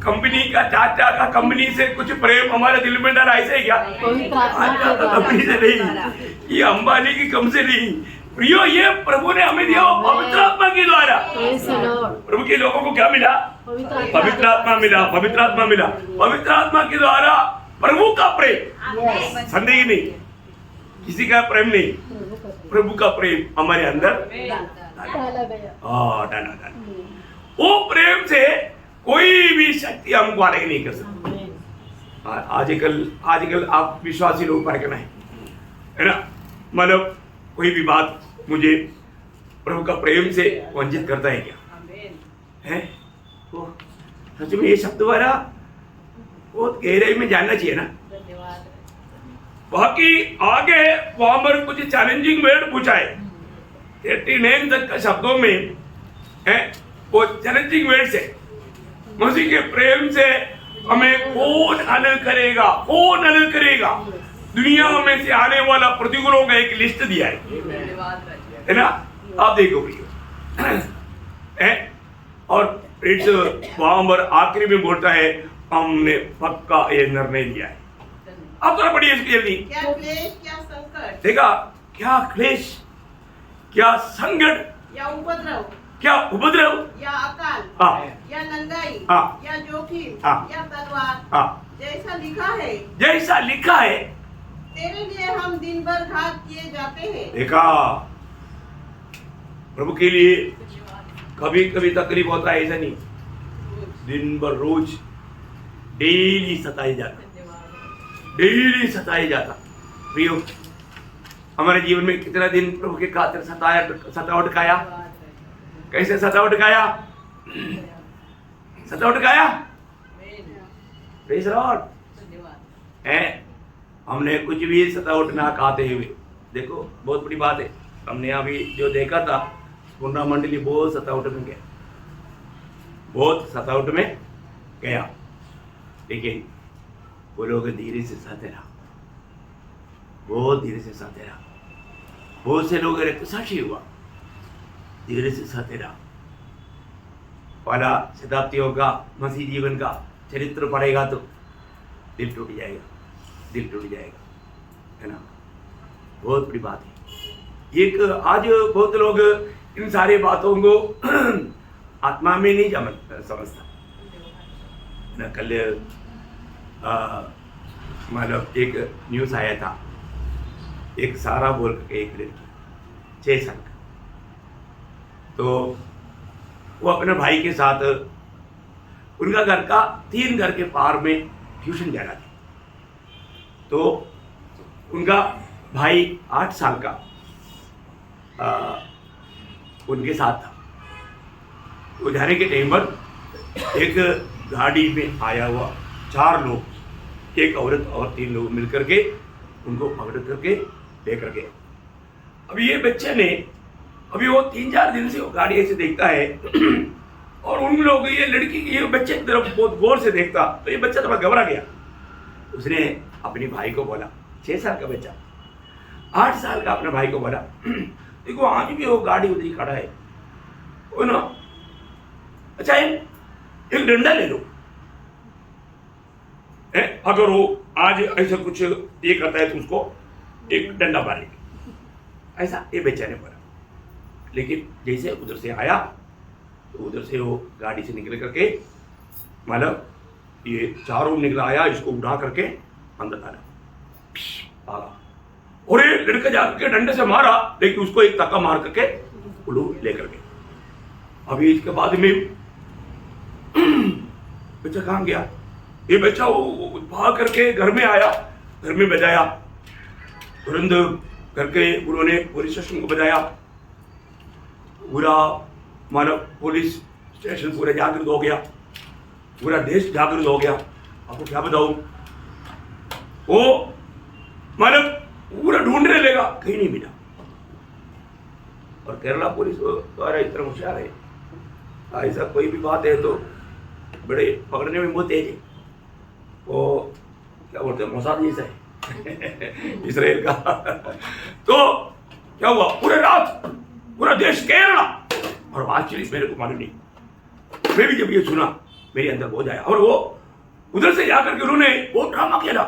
कंपनी का, चाचा का कंपनी से कुछ प्रेम हमारे दिल में डाला, ऐसे ही क्या, कंपनी से नहीं, ये अंबानी की कम से नहीं, प्रियो ये प्रभु ने हमें दिया पवित्र आत्मा के द्वारा। प्रभु के लोगों को क्या मिला, पवित्र आत्मा मिला, पवित्र आत्मा मिला, पवित्र आत्मा के द्वारा प्रभु का प्रेम, संदेह नहीं, किसी का प्रेम नहीं, प्रभु का प्रेम हमारे अंदर डाला। वो प्रेम से कोई भी शक्ति हमको अलग नहीं कर सकती। आजकल आप विश्वासी लोग पर करना है ना, मतलब कोई भी बात मुझे प्रभु का प्रेम से वंचित करता है क्या, है सच में ये शब्द द्वारा बहुत गहराई में जानना चाहिए ना। बाकी आगे वहां पर कुछ चैलेंजिंग वर्ड पूछा है 39 तक का शब्दों में है, वो चैलेंजिंग वर्ड से मसीह के प्रेम से हमें कौन अलग करेगा, कौन अलग करेगा। दुनिया में से आने वाला प्रतिकूलों का एक लिस्ट दिया है ना, आप देखो भैया। और वहां पर आखिरी में बोलता है हमने पक्का ये निर्णय लिया है। अब थोड़ा पढ़िए इसकी जल्दी। क्या क्लेश, क्या संकट, देखा, क्या क्लेश, क्या संकट, या उपद्रव, क्या उपद्रव, या अकाल, या नंगाई, या जोखिम, या तलवार, जैसा लिखा है तेरे लिए हम दिन भर घात किए जाते हैं। देखा, प्रभु के लिए कभी कभी तकलीफ होता है, ऐसा नहीं, दिन भर रोज डेली सताए जाता। प्रियो, हमारे जीवन में कितना दिन प्रभु के खातिर सतावट खाया, कैसे सतावट खाया, प्रेज़ लॉर्ड। हमने कुछ भी सतावट ना खाते हुए, देखो बहुत बड़ी बात है, हमने अभी जो देखा था पुनरा मंडली बहुत सतावट में गया, बहुत सतावट में गया, लेकिन वो लोग धीरे से सहते रहा, बहुत धीरे से सहते रहा। बहुत से लोग रक्तसाक्षी हुआ, धीरे से सहते रहा। वाला शताब्दियों का मसीह जीवन का चरित्र पढ़ेगा तो दिल टूट जाएगा, दिल टूट जाएगा, है ना। बहुत बड़ी बात है। एक आज बहुत लोग इन सारी बातों को आत्मा में नहीं समझता ना। कल मतलब एक न्यूज़ आया था, एक सारा बोल के एक लड़की 6 साल का, तो वो अपने भाई के साथ उनका घर का 3 घर के पार में ट्यूशन जा रहा था। तो उनका भाई 8 साल का उनके साथ था। वो जाने के टाइम पर एक गाड़ी में आया हुआ 4 लोग, एक औरत और 3 लोग मिलकर के उनको पकड़ करके लेकर गए। अभी ये बच्चे ने, अभी वो 3-4 दिन से वो गाड़ी ऐसे देखता है और उन लोग ये लड़की ये बच्चे की तरफ बहुत गौर से देखता, तो ये बच्चा थोड़ा घबरा गया। उसने अपने भाई को बोला, 6 साल का बच्चा 8 साल का अपने भाई को बोला, देखो आज भी वो गाड़ी उधर ही खड़ा है, वो ना, अच्छा एक डंडा ले लो, अगर वो आज ऐसा कुछ ये करता है तो उसको एक डंडा मारेंगे, ऐसा ये बच्चा ने बोला। लेकिन जैसे उधर से आया तो उधर से वो गाड़ी से निकल करके मतलब ये 4 निकला आया, इसको उड़ा करके अंदर डाला आगा, और ये लड़का जाकर के डंडे से मारा, लेकिन उसको एक धक्का मार करके वो लोग लेकर गए। अभी इसके बाद में बच्चा कहाँ गया? ये बच्चा वो भाग करके घर में आया, घर में बजाया, तुरंत करके उन्होंने पुलिस स्टेशन को बताया। पूरा मानव पुलिस स्टेशन पूरा जागृत हो गया, पूरा देश जागृत हो गया। आपको क्या बताऊं, वो मानव पूरा ढूंढने लगा, कहीं नहीं मिला। और केरला पुलिस द्वारा इतना होशियार है, ऐसा कोई भी बात है तो बड़े पकड़ने में बहुत तेज है। वो क्या बोलते हैं, मोसाद जैसा है इसराइल का। तो क्या हुआ, पूरे रात पूरा देश केरला, और एक्चुअली मेरे को मालूम नहीं, मैं भी जब ये सुना मेरे अंदर बहुत आया। और वो उधर से जाकर के उन्होंने बहुत ड्रामा खेला।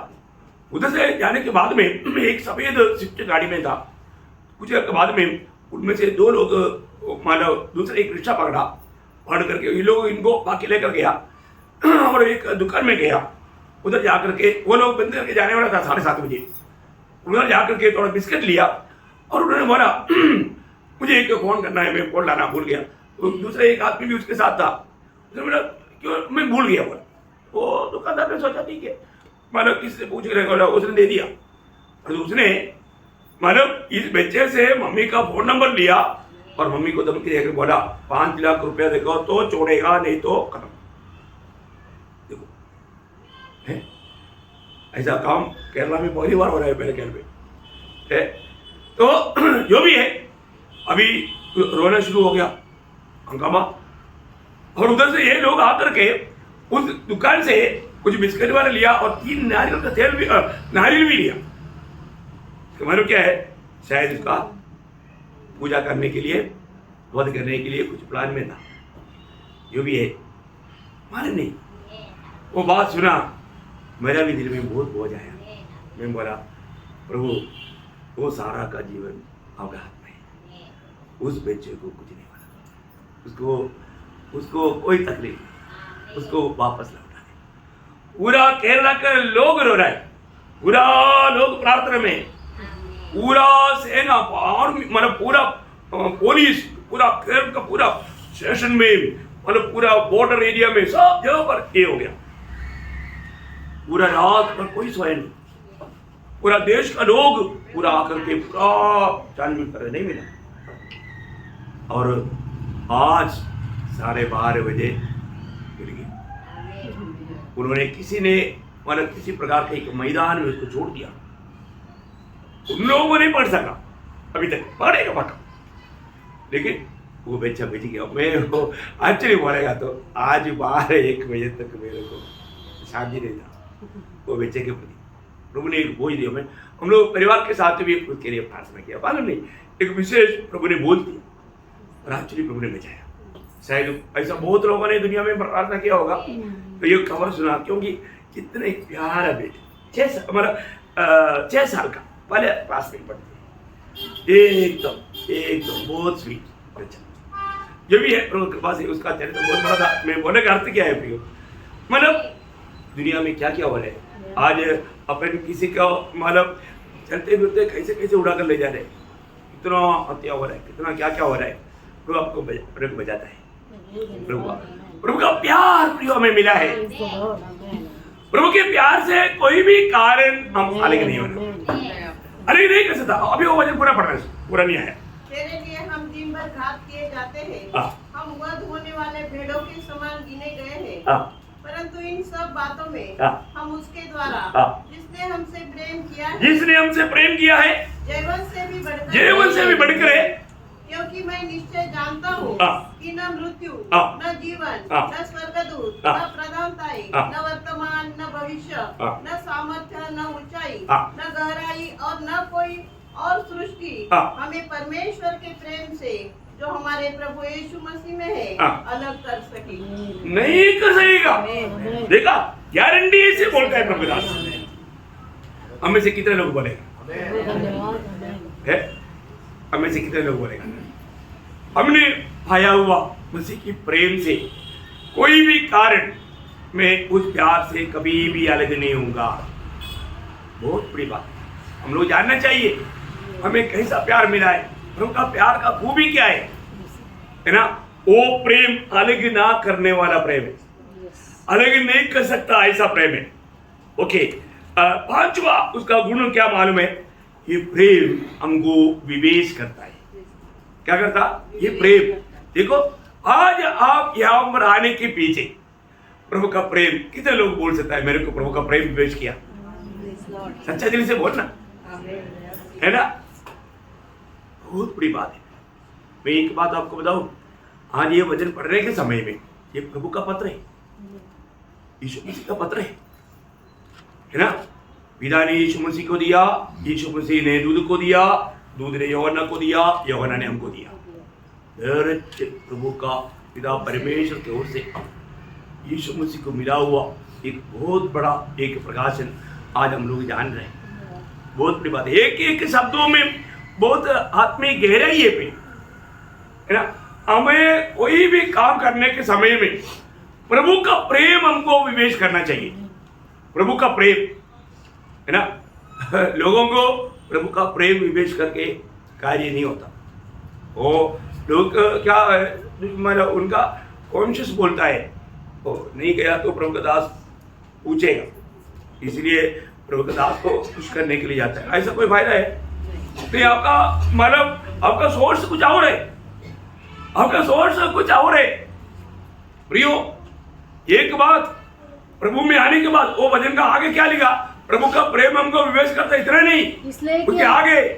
उधर से जाने के बाद में एक सफेद स्विफ्ट गाड़ी में था, कुछ देर के बाद में उनमें से 2 लोग मानो दूसरे एक रिक्शा पकड़ करके ये लोग इनको बाकी लेकर गया और एक दुकान में गया। उधर जाकर के वो लोग बंद करके जाने वाला था 7:30 बजे। उधर जाकर के थोड़ा बिस्किट लिया और उन्होंने बोला मुझे एक फ़ोन करना है, मैं फ़ोन लाना भूल गया। तो दूसरा एक आदमी भी उसके साथ था, उसने बोला क्यों, मैं भूल गया। बोला वो दुकानदार ने सोचा ठीक है, मानो किसी से पूछ रहे, बोला उसने दे दिया। और उसने मानो इस बच्चे से मम्मी का फ़ोन नंबर लिया और मम्मी को धमकी देकर बोला 5 लाख रुपया देखो तो छोड़ेगा, नहीं तो खत्म। देखो है ऐसा काम केरला में पहली बार हो रहा है मेरे ख्याल में है। तो जो भी है अभी रोना शुरू हो गया, हंगामा। और उधर से ये लोग आकर के उस दुकान से कुछ बिस्किट वाले लिया और 3 नारियल का तेल भी नारियल भी लिया। मतलब क्या है, शायद उसका पूजा करने के लिए, वध करने के लिए कुछ प्लान में था, जो भी है मालूम नहीं। वो बात सुना, मेरा भी दिल में बहुत बोझ आया। मैं बोला प्रभु वो सारा का जीवन आपके हाथ में है, उस बच्चे को कुछ नहीं माना, उसको कोई तकलीफ नहीं, उसको वापस लौटा दे। पूरा केरला के लोग रो रहा है, पूरा लोग प्रार्थना में, पूरा सेना आर्मी मतलब पूरा पुलिस, पूरा केरल का पूरा स्टेशन में, मतलब पूरा बॉर्डर एरिया में, सब जगह पर ये हो गया। पूरा रात पर कोई सोया नहीं, पूरा देश का लोग पूरा आकर के पूरा छानबीन कर, नहीं मिला। और आज 12:30 बजे मिल गया। उन्होंने किसी ने मतलब किसी प्रकार के एक मैदान में उसको छोड़ दिया। उन लोगों को नहीं पढ़ सका, अभी तक पकड़ेगा पक्का। लेकिन वो बच्चा बच गया। मेरे को एक्चुअली बोलेगा तो आज 12-1 बजे तक मेरे को शांति नहीं था वो बच्चे के प्रति। प्रभु ने एक बोझ दिया। मैं हम लोग परिवार के साथ भी उसके लिए प्रार्थना किया, मालूम नहीं एक विशेष प्रभु ने बोल दिया और एक्चुअली प्रभु ने बचाया। शायद ऐसा बहुत लोगों ने दुनिया में प्रार्थना किया होगा। तो ये खबर सुना, क्योंकि कितना एक प्यारा बेटा 6 साल का, पहले क्लास में पढ़ते, एकदम बहुत स्वीट बच्चा जो भी है प्रभु कृपा से उसका चरित्र बहुत बड़ा था। मैं बोलने का अर्थ क्या है प्रियो, मतलब दुनिया में क्या क्या हो रहा है आज, अपन किसी का मतलब चलते फिरते कैसे कैसे उड़ा कर ले जा रहे हैं, कितना हत्या हो रहा है, कितना क्या क्या हो रहा है। प्रभु आपको प्रभु बचाता है। प्रभु का प्यार प्रियो हमें मिला है। प्रभु के प्यार से कोई भी कारण हम अलग नहीं होना, अलग नहीं कर सकता। अभी वो वचन पूरा नहीं आया। तेरे लिए हम दिन भर घात किए जाते हैं, हम वध होने वाले भेड़ों के समान गिने गए हैं। परंतु इन सब बातों में हम उसके द्वारा जिसने हमसे प्रेम किया है जीवन से भी बढ़कर है। क्योंकि मैं निश्चय जानता हूँ कि न मृत्यु न जीवन न स्वर्गदूत न प्रधानताएं न वर्तमान न भविष्य न सामर्थ्य न ऊंचाई न गहराई और न कोई और सृष्टि हमें परमेश्वर के प्रेम से जो हमारे प्रभु यीशु मसीह में है अलग कर सकेगी। नहीं कर सकेगा। देखा, गारंटी से बोलता है प्रभु दास। हमें से कितने लोग बोलेगा है? हमें से कितने लोग बोलेगा हमने पाया हुआ मसीह की प्रेम से कोई भी कारण में उस प्यार से कभी भी अलग नहीं होगा। बहुत बड़ी बात हम लोग जानना चाहिए हमें कैसा प्यार मिला है, उनका प्यार का खूबी क्या है ना। वो प्रेम अलग ना करने वाला प्रेम है, अलग नहीं कर सकता ऐसा प्रेम है। ओके, 5वां उसका गुण क्या मालूम है? ये प्रेम हमको विवेश करता है। क्या करता ये प्रेम? देखो, आज आप यहाँ पर आने के पीछे प्रभु का प्रेम कितने लोग बोल सकता है मेरे को प्रभु का प्रेम विवेश किया? सच्चा दिल से बोलना है ना, बहुत बड़ी बात है। मैं एक बात आपको बताऊं, आज ये वचन पढ़ने के समय में ये प्रभु का पत्र है, यीशु मसीह का पत्र है ना। पिता ने यीशु मसीह को दिया, यीशु मसीह ने दूध को दिया, दूध ने यूहन्ना को दिया, यूहन्ना ने हमको दिया। प्रभु का पिता परमेश्वर की ओर से यीशु मसीह को मिला हुआ एक बहुत बड़ा एक प्रकाशन आज हम लोग जान रहे हैं। बहुत बड़ी बात है। एक एक शब्दों में बहुत आत्मीय गहराई है ना। हमें कोई भी काम करने के समय में प्रभु का प्रेम हमको विवेश करना चाहिए। प्रभु का प्रेम है ना, लोगों को प्रभु का प्रेम विवेश करके कार्य नहीं होता। वो लोग क्या है, मतलब उनका कॉन्शियस बोलता है वो नहीं गया तो प्रभु का दास पूछेगा, इसलिए प्रभु का दास को खुश करने के लिए जाता है। ऐसा कोई फायदा है नहीं। आपका मतलब आपका सोर्स कुछ और है, आपका सोर्स कुछ और है। प्रियो, एक बात प्रभु में आने के बाद वो वचन का आगे क्या लिखा? प्रभु का प्रेम हमको विवेश करता, इतना नहीं,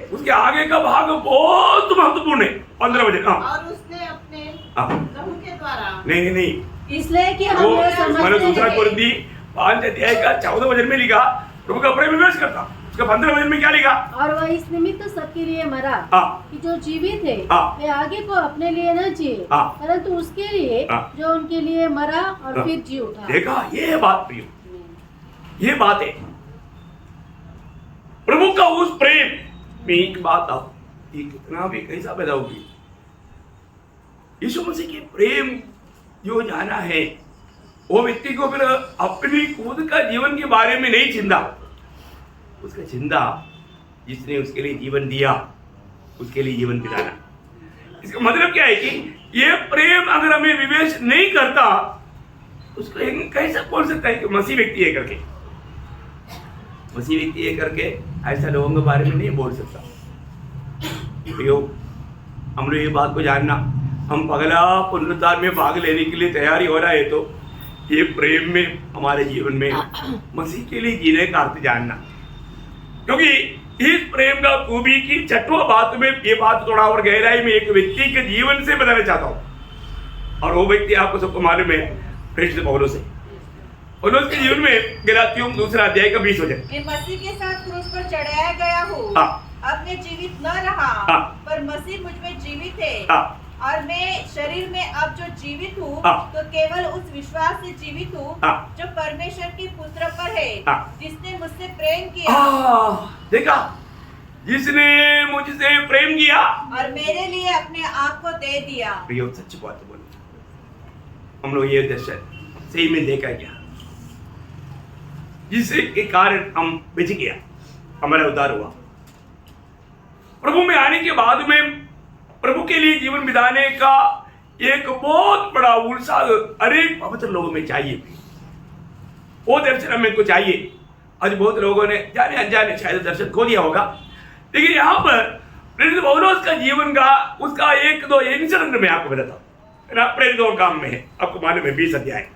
उसके आगे का भाग बहुत महत्वपूर्ण है। 15 वचन। और उसने अपने लहू के द्वारा नहीं इसलिए कि हम ये समझते हैं, दूसरा कोरिन्थी 5 अध्याय का 14 वचन में लिखा प्रभु का प्रेम विवेश करता। उसका 15 वचन में क्या लिखा? और वह इस निमित्त सबके लिए मरा कि जो जीवित है वे आगे को अपने लिए न जिए, परंतु उसके लिए जो उनके लिए मरा और फिर जी उठा। देखा, ये बात प्रियो, ये बात है प्रभु का उस प्रेम में। एक बात आप कितना भी कैसा पैदा होगी, यीशु मसीह की प्रेम जो जाना है वो व्यक्ति को फिर अपनी खुद का जीवन के बारे में नहीं चिंता, उसका चिंता जिसने उसके लिए जीवन दिया उसके लिए जीवन बिताना। इसका मतलब क्या है कि ये प्रेम अगर हमें विवेश नहीं करता उसको कैसे बोल सकता है कि मसीह व्यक्ति है करके? मसीह व्यक्ति है करके ऐसा लोगों के बारे में नहीं बोल सकता। हम लोग ये बात को जानना, हम पगला पुनरुद्धार में भाग लेने के लिए तैयारी हो रहा है तो ये प्रेम में हमारे जीवन में मसीह के लिए जीने का अर्थ जानना। क्योंकि इस प्रेम का खूबी की छठवां बात में ये बात थोड़ा और गहराई में एक व्यक्ति के जीवन से बताना चाहता हूं, और वो व्यक्ति आपको सबको मालूम है, प्रेषित पौलुस है। पौलुस के जीवन में गलातियों 2 अध्याय का 20 वचन, मैं मसीह के साथ क्रूस पर चढ़ाया गया हूँ। अब मैं जीवित न रहा, पर मसीह मुझ में जीवित है, और मैं शरीर में अब जो जीवित हूँ तो केवल उस विश्वास से जीवित हूँ जो परमेश्वर के पुत्र पर है, जिसने मुझसे प्रेम किया। देखा, जिसने मुझसे प्रेम किया और मेरे लिए अपने आप को दे दिया। प्रियो, सच बात बोलो, हम लोग ये दर्शन सही में देखा क्या, जिसके कारण हम बच गया, हमारा उद्धार हुआ। प्रभु में आने के बाद में प्रभु के लिए जीवन बिताने का एक बहुत बड़ा उत्साह अनेक पवित्र लोगों में चाहिए। वो दर्शन हमें को चाहिए। आज बहुत लोगों ने जाने अनजाने शायद दर्शन खो दिया होगा, लेकिन यहाँ पर प्रेरित पौलुस का जीवन का उसका 1-2 इंसिडेंट में आपको बताता हूँ ना। प्रेरितों काम में है, आपको मालूम है 20 अध्याय,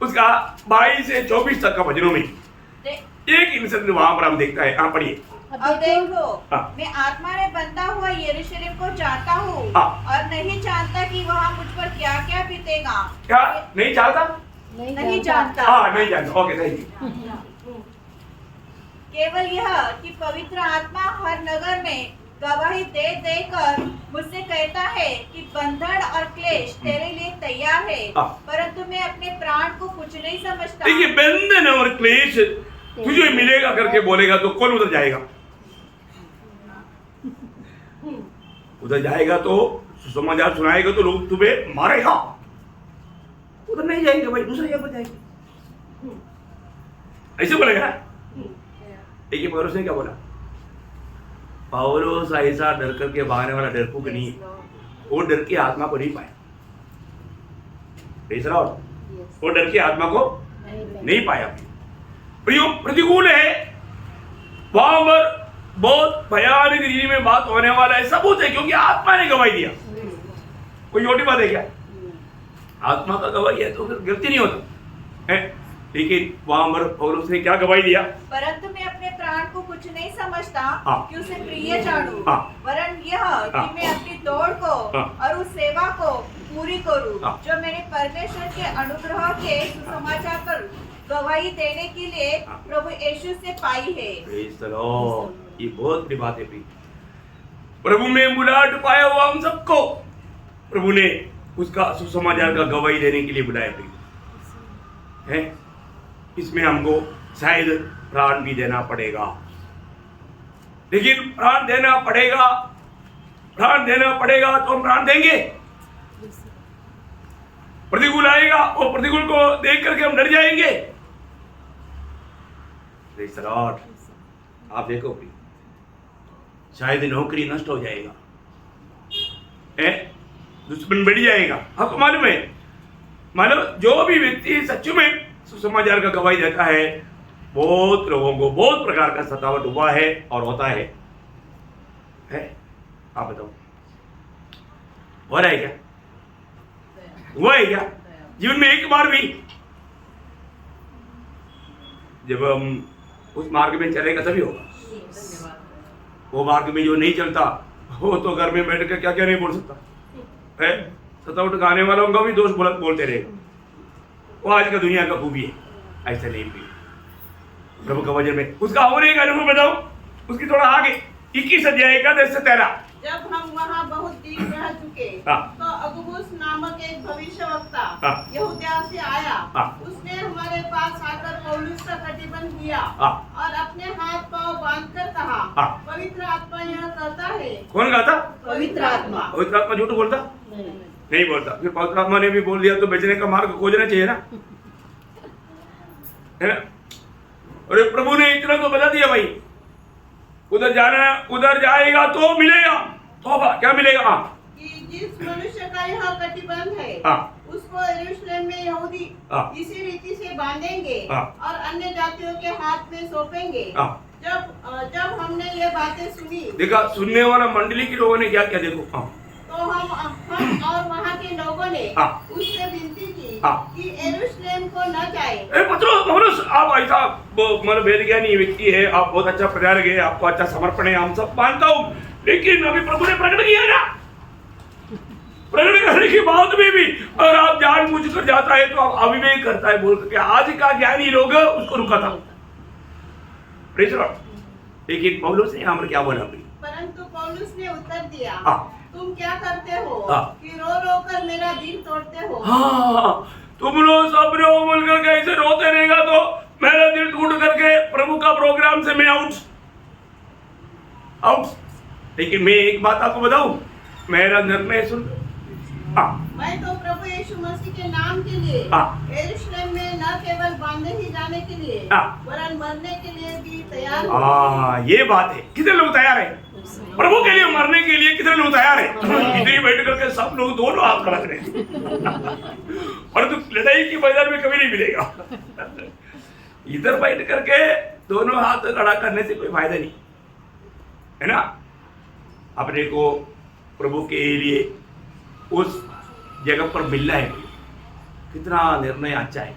उसका 22 से 24 तक का वचनों में एक इंसिडेंट वहां पर हम देखता है। हाँ, पढ़िए। अब देखो, मैं आत्मा में बंधा हुआ यरूशलेम को चाहता हूँ, और नहीं जानता कि वहाँ मुझ पर क्या क्या बीतेगा। क्या नहीं चाहता? नहीं जानता। हाँ, नहीं जानता। Okay, thank you. केवल यह कि पवित्र आत्मा हर नगर में गवाही दे देकर मुझसे कहता है कि बंधन और क्लेश तेरे लिए तैयार है, परंतु मैं अपने प्राण को कुछ नहीं समझता। देखिए, बंधन और क्लेश तुझे मिलेगा करके बोलेगा तो कौन उधर जाएगा? उधर जाएगा तो समाचार सुनाएगा तो लोग तुम्हें मारेगा। उधर नहीं जाएंगे भाई, दूसरी जगह पर जाएंगे, ऐसे बोलेगा। देखिए पौलुस ने क्या बोला, पौलुस ऐसा डर करके भागने वाला डरपोक नहीं है, वो डर की आत्मा को नहीं पाया। वो डर की आत्मा को नहीं पाया। प्रतिकूल है, वहां पर बहुत भयानक रीति में बात होने वाला है, सबूत है, क्योंकि आत्मा ने गवाही दिया। कोई छोटी बात है क्या? आत्मा का गवाही है तो फिर गलती नहीं होता है। लेकिन वहां पर पौलुस ने क्या गवाही दिया? परंतु मैं अपने प्राण को कुछ नहीं समझता कि उसे प्रिय जानूं, वरन यह कि मैं अपनी दौड़ को और उस सेवा को पूरी करूं जो मैंने परमेश्वर के अनुग्रह के सुसमाचार पर गवाही देने के लिए प्रभु यीशु से पाई है। ये बहुत बड़ी बात है। प्रभु में बुलाहट पाया हुआ हम सबको प्रभु ने उसका सुसमाचार का गवाही देने के लिए बुलाया है। इसमें हमको शायद प्राण भी देना पड़ेगा, लेकिन प्राण देना पड़ेगा तो हम प्राण देंगे। प्रतिकूल आएगा और प्रतिकूल को देख करके हम डर जाएंगे। आप देखो, शायद नौकरी नष्ट हो जाएगा, दुश्मन बढ़ जाएगा। आपको मालूम है, मानो जो भी व्यक्ति सच में सुसमाचार का गवाही देता है, बहुत लोगों को बहुत प्रकार का सतावट हुआ है और होता है। आप बताओ, हो रहा है क्या? हुआ है क्या जीवन में एक बार भी? जब हम उस मार्ग में चलेगा तभी होगा। वो मार्ग में जो नहीं चलता वो तो घर में बैठ कर क्या क्या नहीं बोल सकता है। सतावट गाने वालों का भी दोष बोलते रहेगा। वो आज का दुनिया का खूबी है, ऐसा नहीं भी। प्रभु का वचन में उसका और एक अनुभव बताओ, उसकी थोड़ा आगे 21 अध्याय का 10 से 13। जब हम वहाँ बहुत दिन रह चुके तो अगबुस नामक एक भविष्यवक्ता यहूदिया से आया। उसने हमारे पास आकर पौलुस का कटिबंध किया और अपने हाथ पांव बांधकर कहा, पवित्र आत्मा यह कहता है। कौन कहता? पवित्र आत्मा। पवित्र आत्मा झूठ बोलता नहीं बोलता। फिर पवित्र आत्मा ने भी बोल दिया तो बचने का मार्ग खोजना चाहिए ना, है ना? और प्रभु ने इतना तो बता दिया भाई, उधर जाना, उधर जाएगा तो मिलेगा। तो क्या मिलेगा? कि जिस मनुष्य का यह कटिबंध है उसको यरूशलेम में यहूदी इसी रीति से बांधेंगे और अन्य जातियों के हाथ में सौंपेंगे। जब हमने ये बातें सुनी, देखा सुनने वाला मंडली के लोगों ने क्या क्या, देखो तो हम और वहाँ के लोगों ने हाँ। उससे विनती की हाँ। कि यरूशलेम को न जाए। पत्रोस, आप ऐसा मतलब वेद ज्ञानी व्यक्ति है, आप बहुत अच्छा प्रचारक है, आपको अच्छा समर्पण है, हम सब मानता हूँ, लेकिन अभी प्रभु ने प्रकट किया ना, प्रकट करने के बाद में भी अगर आप जानबूझकर जाता है तो आप अविवेक करता है बोल करके आज का ज्ञानी लोग उसको रुका था। Praise Lord. लेकिन पौलुस ने यहाँ पर क्या बोला? परंतु पौलुस ने उत्तर दिया, हाँ। तुम क्या करते हो हाँ। कि रो रो कर मेरा दिल तोड़ते हो। हाँ, तुम लोग सब लोग मिलकर कैसे रोते रहेगा तो मेरा दिल टूट करके प्रभु का प्रोग्राम से मैं आउट। लेकिन मैं एक बात आपको बताऊं, मेरा निर्णय सुन। मैं तो प्रभु यीशु मसीह के नाम के लिए यरूशलेम में न केवल बांधे ही जाने के लिए वरन मरने के लिए भी तैयार हूं। ये बात है। कितने लोग तैयार हैं प्रभु के लिए मरने के लिए? कितने लोग तैयार हैं? इधर ही बैठ करके सब लोग दोनों हाथ खड़ा करें और तो लड़ाई के मैदान में कभी नहीं मिलेगा। इधर बैठ करके दोनों हाथ खड़ा करने से कोई फायदा नहीं है ना। अपने को प्रभु के लिए उस जगह पर मिलना है, कितना निर्णय अच्छा है।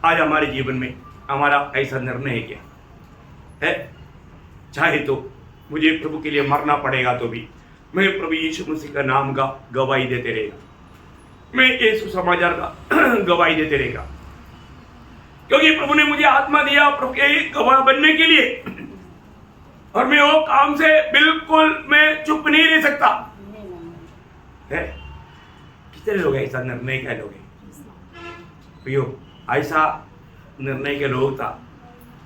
आज हमारे जीवन में हमारा ऐसा निर्णय है क्या है? चाहे तो मुझे प्रभु के लिए मरना पड़ेगा तो भी मैं प्रभु यीशु मसीह का नाम का गवाही देते रहेगा, मैं यीशु समाचार का गवाही देते रहेगा, क्योंकि प्रभु ने मुझे आत्मा दिया प्रभु के गवाह बनने के लिए, और मैं वो काम से बिल्कुल मैं चुप नहीं रह सकता है। कितने लोग ऐसा निर्णय के लोग हैं प्रियो? ऐसा निर्णय के लोग था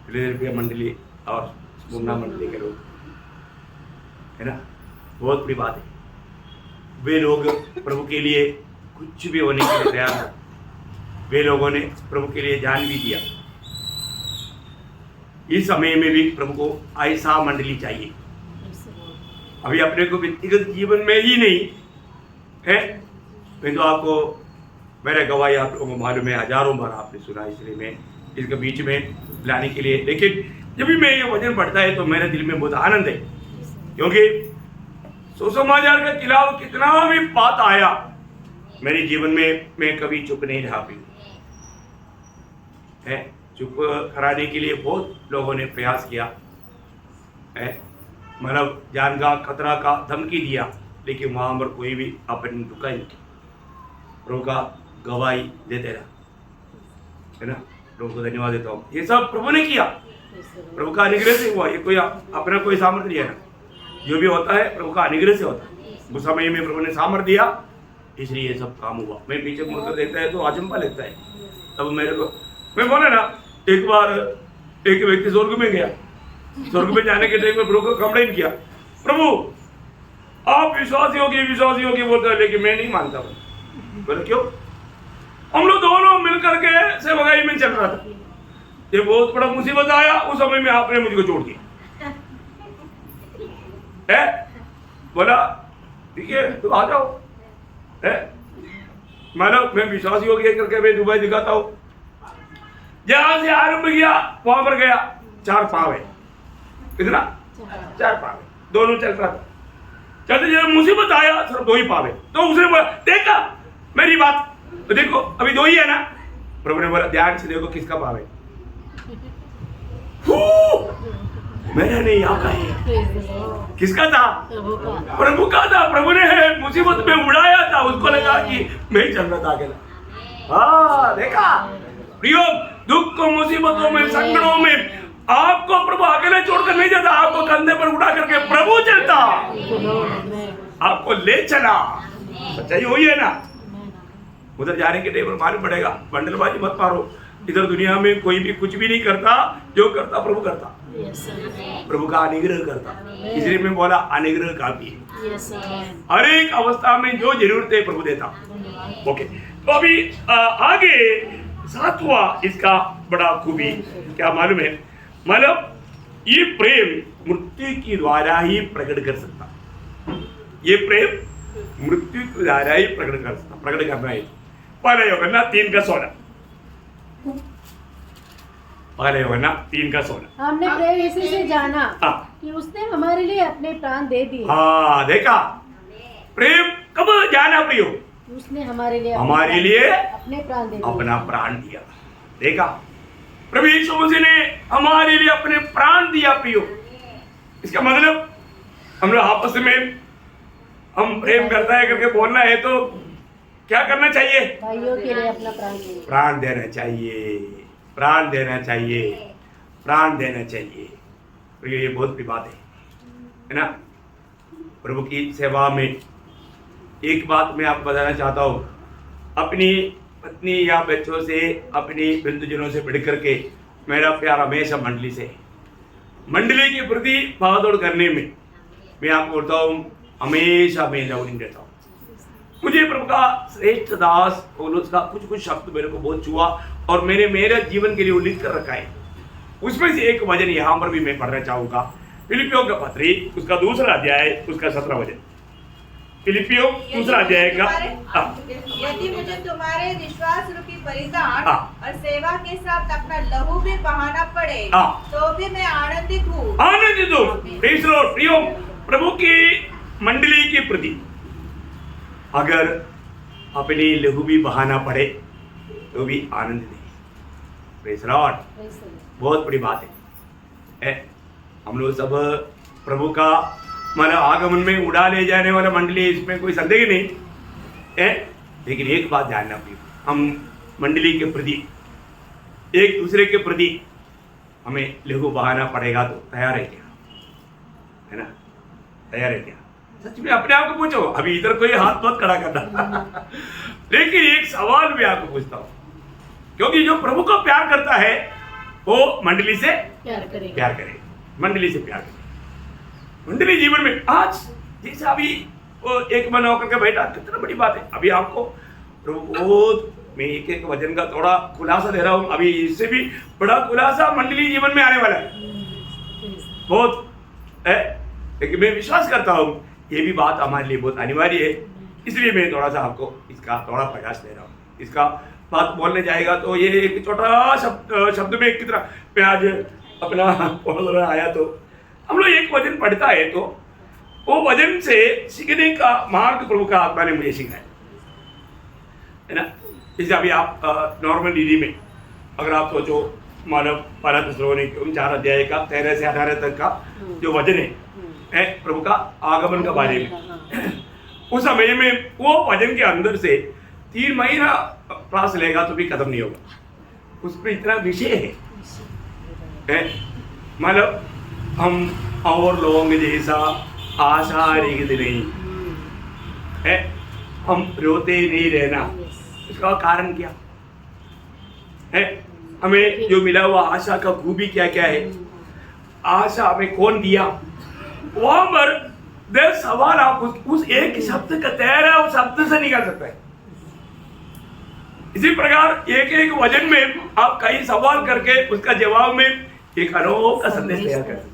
फिलाडेल्फिया मंडली और स्मुरना मंडली के लोग, है ना। बहुत बड़ी बात है। वे लोग प्रभु के लिए कुछ भी होने के लिए तैयार थे। वे लोगों ने प्रभु के लिए जान भी दिया। इस समय में भी प्रभु को ऐसा मंडली चाहिए। अभी अपने को व्यक्तिगत जीवन में ही नहीं है, मैं तो आपको मेरा गवाही आप लोगों को मालूम है, हजारों बार आपने सुना, इसलिए मैं इसके बीच में लाने के लिए। लेकिन जब भी मैं ये वचन पढ़ता है तो मेरे दिल में बहुत आनंद है, क्योंकि सुसमाचार के खिलाफ कितना भी बात आया मेरे जीवन में, मैं कभी चुप नहीं रहा है। चुप कराने के लिए बहुत लोगों ने प्रयास किया है, मतलब जान का खतरा का धमकी दिया, लेकिन वहां पर कोई भी अपनी रुका नहीं, प्रभु का गवाही देते रहा, है ना। प्रभु को धन्यवाद देता हूँ। ये सब प्रभु ने किया, प्रभु का अनुग्रह से हुआ। ये कोई अपना कोई सामर्थ्य नहीं है ना, जो भी होता है प्रभु का अनुग्रह से होता है। उस समय में प्रभु ने सामर्थ्य दिया, इसलिए ये सब काम हुआ। मैं पीछे मुड़कर देखता है तो अचंभा लगता है। तब मेरे को मैं बोला ना, एक बार एक व्यक्ति स्वर्ग में गया, स्वर्ग में जाने के टाइम में प्रभु को कंप्लेन किया, प्रभु आप विश्वासी होगी बोलते हैं, लेकिन मैं नहीं मानता। बोले क्यों? हम लोग दोनों मिलकर के सेवकाई में चल रहा था, ये बहुत बड़ा मुसीबत आया, उस समय में आपने मुझको छोड़ दिया है। बोला ठीक है तो आ जाओ है, मानो मैं विश्वासी हो गया करके मैं दुबई दिखाता हूँ। जहां से आरंभ किया वहां पर गया, 4 पाव है, कितना? 4 पाव है, दोनों चल रहा था। चलते जब मुसीबत आया सिर्फ 2 ही पाव है, तो उसने बोला देखा मेरी बात तो देखो अभी 2 ही है ना। प्रभु ने बोला ध्यान से देखो किसका पाव है। मेरा नहीं, आपका है। किसका था? प्रभु का था। प्रभु ने मुसीबत में उड़ाया था, उसको लगा कि मैं चल रहा था अकेला। हाँ देखा प्रियो, दुख को मुसीबतों में संकटों में आपको प्रभु अकेले छोड़कर नहीं जाता, आपको कंधे पर उठा करके प्रभु चलता, आपको ले चला। सच्चाई वही है ना। उधर जाने के टाइम पर मालूम पड़ेगा, बंडलबाजी मत मारो। इधर दुनिया में कोई भी कुछ भी नहीं करता, जो करता प्रभु करता, प्रभु का अनुग्रह करता। इसलिए मैं बोला अनुग्रह काफी है, हर एक अवस्था में जो जरूरत है प्रभु देता। ओके, तो अभी आगे 7वां इसका बड़ा खूबी क्या मालूम है, मतलब ये प्रेम मृत्यु के द्वारा ही प्रकट कर सकता। ये प्रेम मृत्यु के द्वारा ही प्रकट कर सकता, प्रकट करना है। पहले यूहन्ना 3:16, पहले यूहन्ना 3:16। हमने प्रेम इसी से जाना हाँ। कि उसने हमारे लिए अपने प्राण दे दिए। हाँ देखा, प्रेम कब जाना प्रियो? उसने हमारे लिए अपने प्राण दे दिए। अपना प्राण दिया। देखा, प्रभु यीशु मसीह ने हमारे लिए अपने प्राण दिया प्रियो। इसका मतलब हम लोग आपस में हम प्रेम करता है करके बोलना है तो क्या करना चाहिए? भाइयों के लिए अपना प्राण दे। प्राण देना चाहिए, प्राण देना चाहिए, प्राण देना चाहिए। तो ये बहुत बड़ी बात है ना। प्रभु की सेवा में एक बात मैं आपको बताना चाहता हूँ, अपनी पत्नी या बच्चों से, अपनी बंधुजनों से बढ़ करके मेरा प्यार हमेशा मंडली से। मंडली के प्रति भागदौड़ करने में मैं आपको बोलता हूँ हमेशा मैं लवलिंग रहता हूँ। मुझे प्रभु का श्रेष्ठ दास पौलुस का कुछ शब्द मेरे को बहुत छुआ और मैंने मेरे जीवन के लिए उल्लेख कर रखा है। उसमें से एक वचन यहाँ पर भी मैं पढ़ना चाहूंगा। फिलिपियों का पत्री उसका 2 अध्याय उसका 17 वचन। फिलिपियों 2 अध्याय का यदि मुझे तुम्हारे विश्वास रूपी बलिदान और सेवा के साथ अपना लहू भी बहाना पड़े तो भी मैं आनंदित हूँ। आनंदित हूँ। प्रियो, प्रभु की मंडली के प्रति अगर अपनी लहू भी बहाना पड़े तो भी आनंदित है। प्रेज़ लॉर्ड, बहुत बड़ी बात है। हम लोग सब प्रभु का मतलब आगमन में उड़ा ले जाने वाला मंडली, इसमें कोई संदेह नहीं है। लेकिन एक बात जानना भी, हम मंडली के प्रति एक दूसरे के प्रति हमें लहू बहाना पड़ेगा तो तैयार है क्या? है ना, तैयार है क्या? सच में अपने आप को पूछो। अभी इधर कोई हाथ मत खड़ा करना लेकिन एक सवाल भी आपको पूछता हूँ, क्योंकि जो प्रभु को प्यार करता है वो मंडली से प्यार करे, मंडली से प्यार करे। मंडली जीवन में आज जैसे अभी वो एक मन होकर के बैठा, कितना बड़ी बात है। अभी आपको प्रभु बहुत, मैं एक वचन का थोड़ा खुलासा दे रहा हूँ, अभी इससे भी बड़ा खुलासा मंडली जीवन में आने वाला है बहुत है। लेकिन मैं विश्वास करता हूँ ये भी बात हमारे लिए बहुत अनिवार्य है, इसलिए मैं थोड़ा सा आपको इसका थोड़ा प्रयास दे रहा हूँ। इसका बात बोलने जाएगा तो ये एक छोटा शब्द में कितना मैं आज अपना बोल रहा आया तो हम लोग एक वचन पढ़ता है तो वो वचन से सीखने का मार्ग प्रभु का आत्मा ने मुझे सिखाया है ना। जैसे अभी आप नॉर्मल रीडिंग में अगर आप सोचो, मानव 4 अध्याय का 13 से 18 तक का जो वचन है प्रभु का आगमन के बारे में, उस समय में वो वचन के अंदर से 3 महीना क्लास लेगा तो भी खत्म नहीं होगा। उसमें इतना विषय है मतलब हम और लोगों जैसा आशा रहित नहीं है, हम रोते नहीं रहना। इसका कारण क्या है? हमें जो मिला हुआ आशा का खूबी क्या क्या है? आशा हमें कौन दिया? वहां पर 10 सवाल आप उस एक शब्द का तैयार है, उस शब्द से निकाल सकता है। इसी प्रकार एक एक वचन में आप कई सवाल करके उसका जवाब में एक अनोखा संदेश तैयार कर सकते हैं।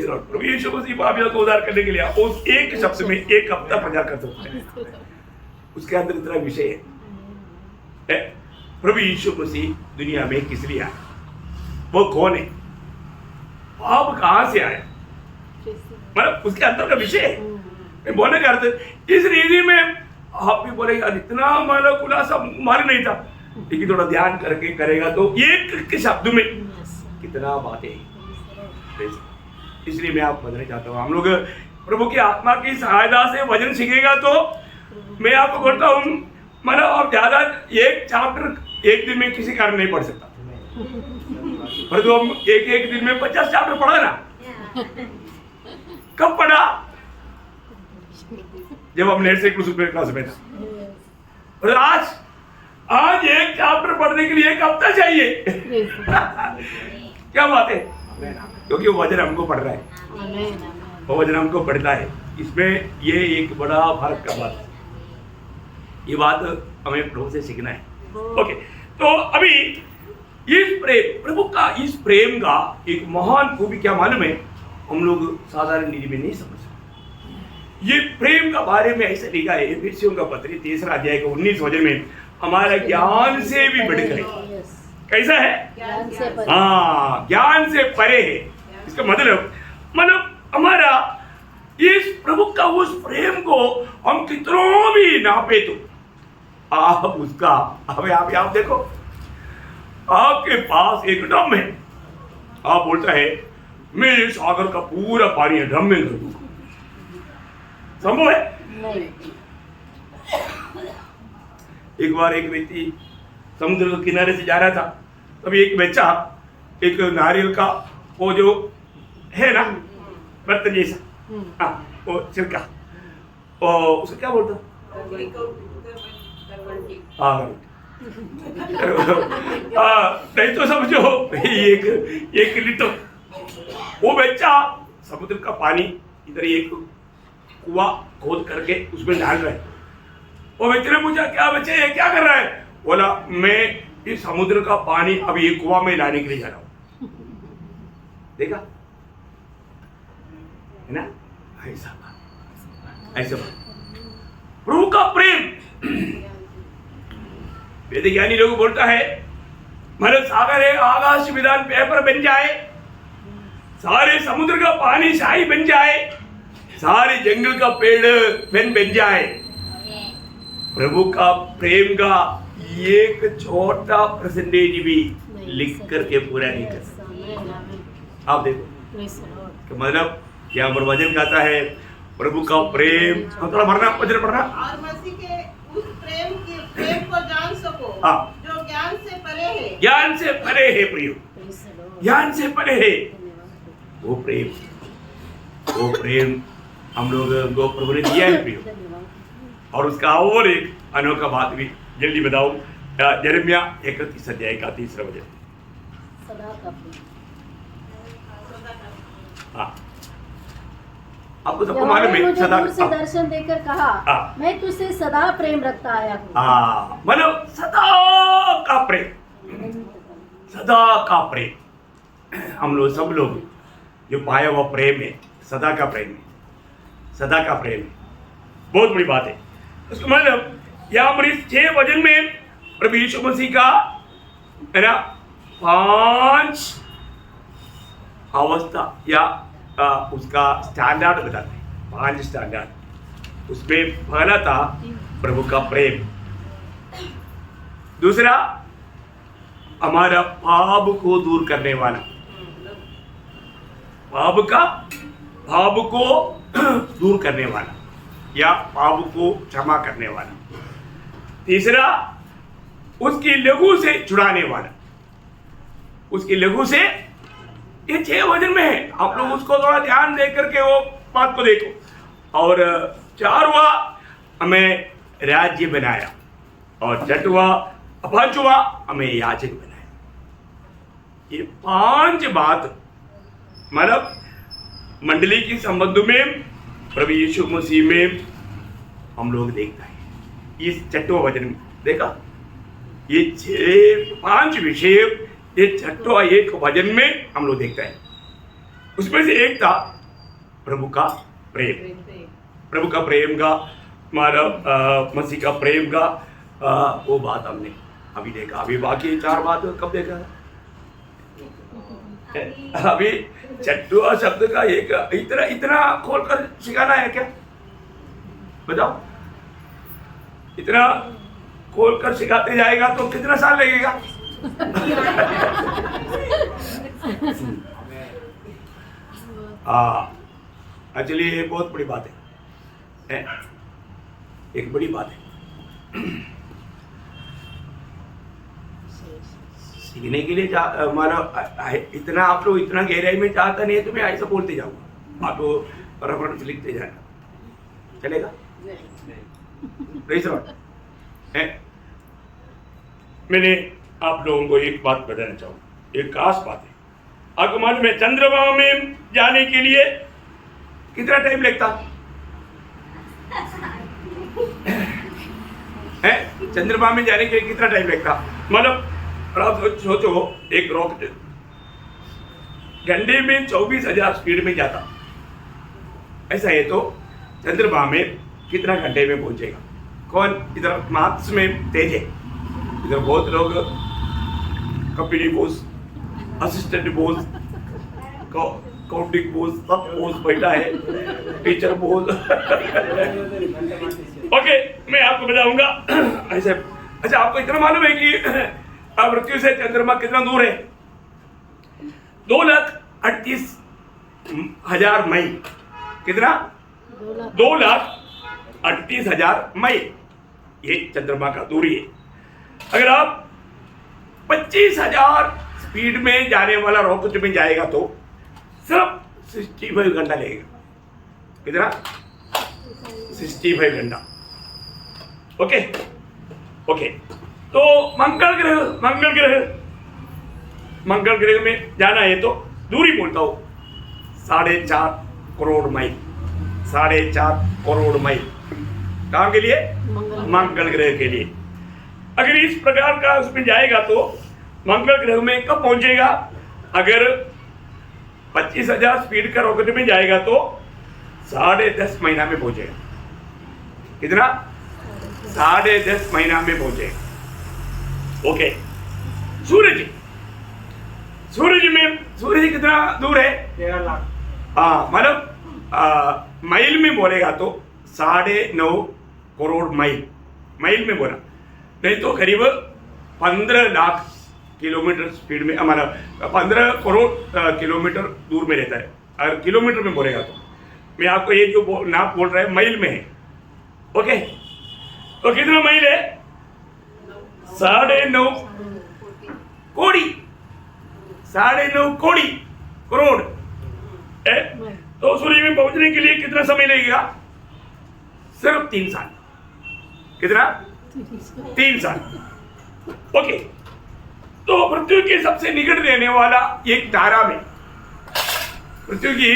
प्रभु यीशु मसीह पापियों को उद्धार करने के लिए उस एक शब्द में 1 हफ्ता प्रचार कर सकते हैं। उसके अंदर इतना विषय है। प्रभु यीशु मसीह दुनिया में किस लिए आया? वो कौन है? पाप कहां से आया? मतलब उसके अंदर का विषय है। मैं बोलने का अर्थ इस रीति में आप भी बोले यार इतना मतलब खुलासा मालूम नहीं था, लेकिन थोड़ा ध्यान करके करेगा तो एक शब्द में कितना बातें। इसलिए मैं आपको बताना चाहता हूँ, हम लोग प्रभु की आत्मा की सहायता से वचन सीखेगा तो मैं आपको बोलता हूँ मतलब आप ज्यादा एक चैप्टर एक दिन में किसी कारण नहीं पढ़ सकता, परंतु हम एक दिन में 50 चैप्टर पढ़ा ना। कब पढ़ा? जब हम नेट से क्लास में था। और आज एक चैप्टर पढ़ने के लिए 1 हफ्ता चाहिए। क्या बात है? क्योंकि वो वचन हमको पढ़ रहा है, वो वचन हमको पढ़ता है। इसमें ये एक बड़ा फर्क का बात है। ये बात हमें प्रभु से सीखना है। ओके, तो अभी इस प्रेम, प्रभु का इस प्रेम का एक महान खूबी क्या मालूम है? हम लोग साधारण नीति में नहीं समझ सकते। ये प्रेम का बारे में ऐसा लिखा है एफिसियों का पत्री 3 अध्याय का 19 वचन में, हमारा ज्ञान से भी बढ़कर है। कैसा है? ज्ञान से परे है। इसका मतलब हमारा इस प्रभु का उस प्रेम को हम कितनों भी नापे तो आप उसका आप देखो, आपके पास एक ड्रम है, आप बोलता है मैं इस सागर का पूरा पानी ड्रम में कर दूंगा, संभव है? नहीं। एक बार एक व्यक्ति समुद्र के किनारे से जा रहा था, तभी एक बच्चा एक नारियल का वो जो है ना बर्तन जैसा, हाँ वो छिलका, उसको क्या बोलता? नहीं तो समझो एक लीटर। वो बच्चा समुद्र का पानी इधर एक कुआं खोद करके उसमें डाल रहा है। वो बच्चे ने पूछा क्या बच्चे ये क्या कर रहा है? बोला मैं इस समुद्र का पानी अभी एक कुआं में लाने के लिए जा रहा हूं। देखा है ना, ऐसा प्रभु का प्रेम। वेद ज्ञानी लोग बोलता है मन सागर है आकाश विधान पेपर बन जाए, सारे समुद्र का पानी शाही बन जाए, सारे जंगल का पेड़ पेन बन जाए, प्रभु का प्रेम का एक छोटा परसेंटेज भी लिख करके पूरा नहीं कर सकता। आप देखो मतलब यहाँ पर वचन कहता है प्रभु का प्रेम, थोड़ा भरना वचन पढ़ना। और मसीह के उस प्रेम को जान सको जो ज्ञान से परे है। ज्ञान से परे है प्रियो, ज्ञान से परे है वो प्रेम हम लोग को प्रभु ने दिया है प्रियो। और उसका और एक अनोखा बात भी जल्दी बताओ, यिर्मयाह 31 अध्याय का 3रा वचन। सदा का प्रेम। हाँ आपको सबको मालूम है मुझे सदा दूर से दर्शन देकर कहा मैं तुझसे सदा प्रेम रखता आया हूँ। मतलब सदा का प्रेम, सदा का प्रेम। हम लोग सब लोग जो पाया हुआ प्रेम है सदा का प्रेम है, सदा का प्रेम है, बहुत बड़ी बात है। उसका मतलब यहाँ पर इस 6 वचन में प्रभु यीशु मसीह का है ना 5 अवस्था या उसका स्टैंडर्ड बताते हैं, 5 स्टैंडर्ड। उसमें पहला था प्रभु का प्रेम, दूसरा हमारा पाप को दूर करने वाला, पाप को दूर करने वाला या पाप को क्षमा करने वाला, तीसरा उसकी लहू से छुड़ाने वाला, उसकी लहू से। ये 6 वचन में है, आप लोग उसको थोड़ा ध्यान दे करके वो बात को देखो। और 4वां हमें राज्य बनाया और 5वां हमें याजक बनाया। ये 5 बात मतलब मंडली के संबंध में प्रभु यीशु मसीह में हम लोग देखता है। इस 6वें वचन में देखा ये 5 विषय ये 6वां एक वचन में हम लोग देखते हैं। उसमें से एक था प्रभु का प्रेम, प्रभु का प्रेम का हमारा मसीह का प्रेम का वो बात हमने अभी देखा। अभी बाकी 4 बात कब देखा है? अभी 6वां शब्द का एक इतना खोलकर सिखाना है क्या? बताओ, इतना खोलकर सिखाते जाएगा तो कितना साल लगेगा? एक्चुअली ये बहुत बड़ी बात है, एक बड़ी बात है। सीखने के लिए हमारा इतना आप लोग इतना गहराई में चाहता नहीं है तो मैं ऐसा बोलते जाऊंगा, आप तो रेफरेंस लिखते जाना चलेगा? मैंने आप लोगों को एक बात बताना चाहूँ, एक खास बात है। आगमन में चंद्रमा में जाने के लिए कितना टाइम लगता है? चंद्रमा में जाने के लिए कितना टाइम लगता? मतलब आप सोचो एक रॉकेट घंटे में 24,000 स्पीड में जाता, ऐसा है तो चंद्रमा में कितना घंटे में पहुंचेगा? कौन इधर मार्क्स में तेज है? इधर बहुत लोग company Bose, assistant Bose, counting बोझ सब बोझ बैठा है, टीचर बोझ। ओके, मैं आपको बताऊंगा ऐसे। अच्छा, आपको इतना मालूम है कि पृथ्वी से चंद्रमा कितना दूर है? 2,38,000 मील। कितना? 2,38,000 मील ये चंद्रमा का दूरी है। अगर आप 25,000 स्पीड में जाने वाला रॉकेट में जाएगा तो सिर्फ 65 घंटा लगेगा। कितना? 65 घंटा। Okay okay. तो मंगल ग्रह में जाना है तो दूरी बोलता हूं 4.5 करोड़ मील। 4.5 करोड़ मील कहाँ के लिए? मंगल ग्रह के लिए। अगर इस प्रकार का उसमें जाएगा तो मंगल ग्रह में कब पहुंचेगा? अगर 25,000 स्पीड का रॉकेट में जाएगा तो 10.5 महीना में पहुंचेगा। कितना? 10.5 महीना में पहुंचेगा। ओके। सूरज कितना दूर है? 13 लाख। मतलब मील में बोलेगा तो 9.5 करोड़ मील में बोला, नहीं तो करीब 15 लाख किलोमीटर स्पीड में, हमारा 15 करोड़ किलोमीटर दूर में रहता है। अगर किलोमीटर में बोलेगा तो मैं आपको ये जो नाप बोल रहा है मील में है। ओके, तो कितना मील है? 9.5 कोड़ी। 9.5 करोड़ है। तो सूर्य में पहुंचने के लिए कितना समय लगेगा? सिर्फ 3 साल। कितना? 3 साल। ओके। तो पृथ्वी के सबसे निकट रहने वाला एक तारा में, पृथ्वी की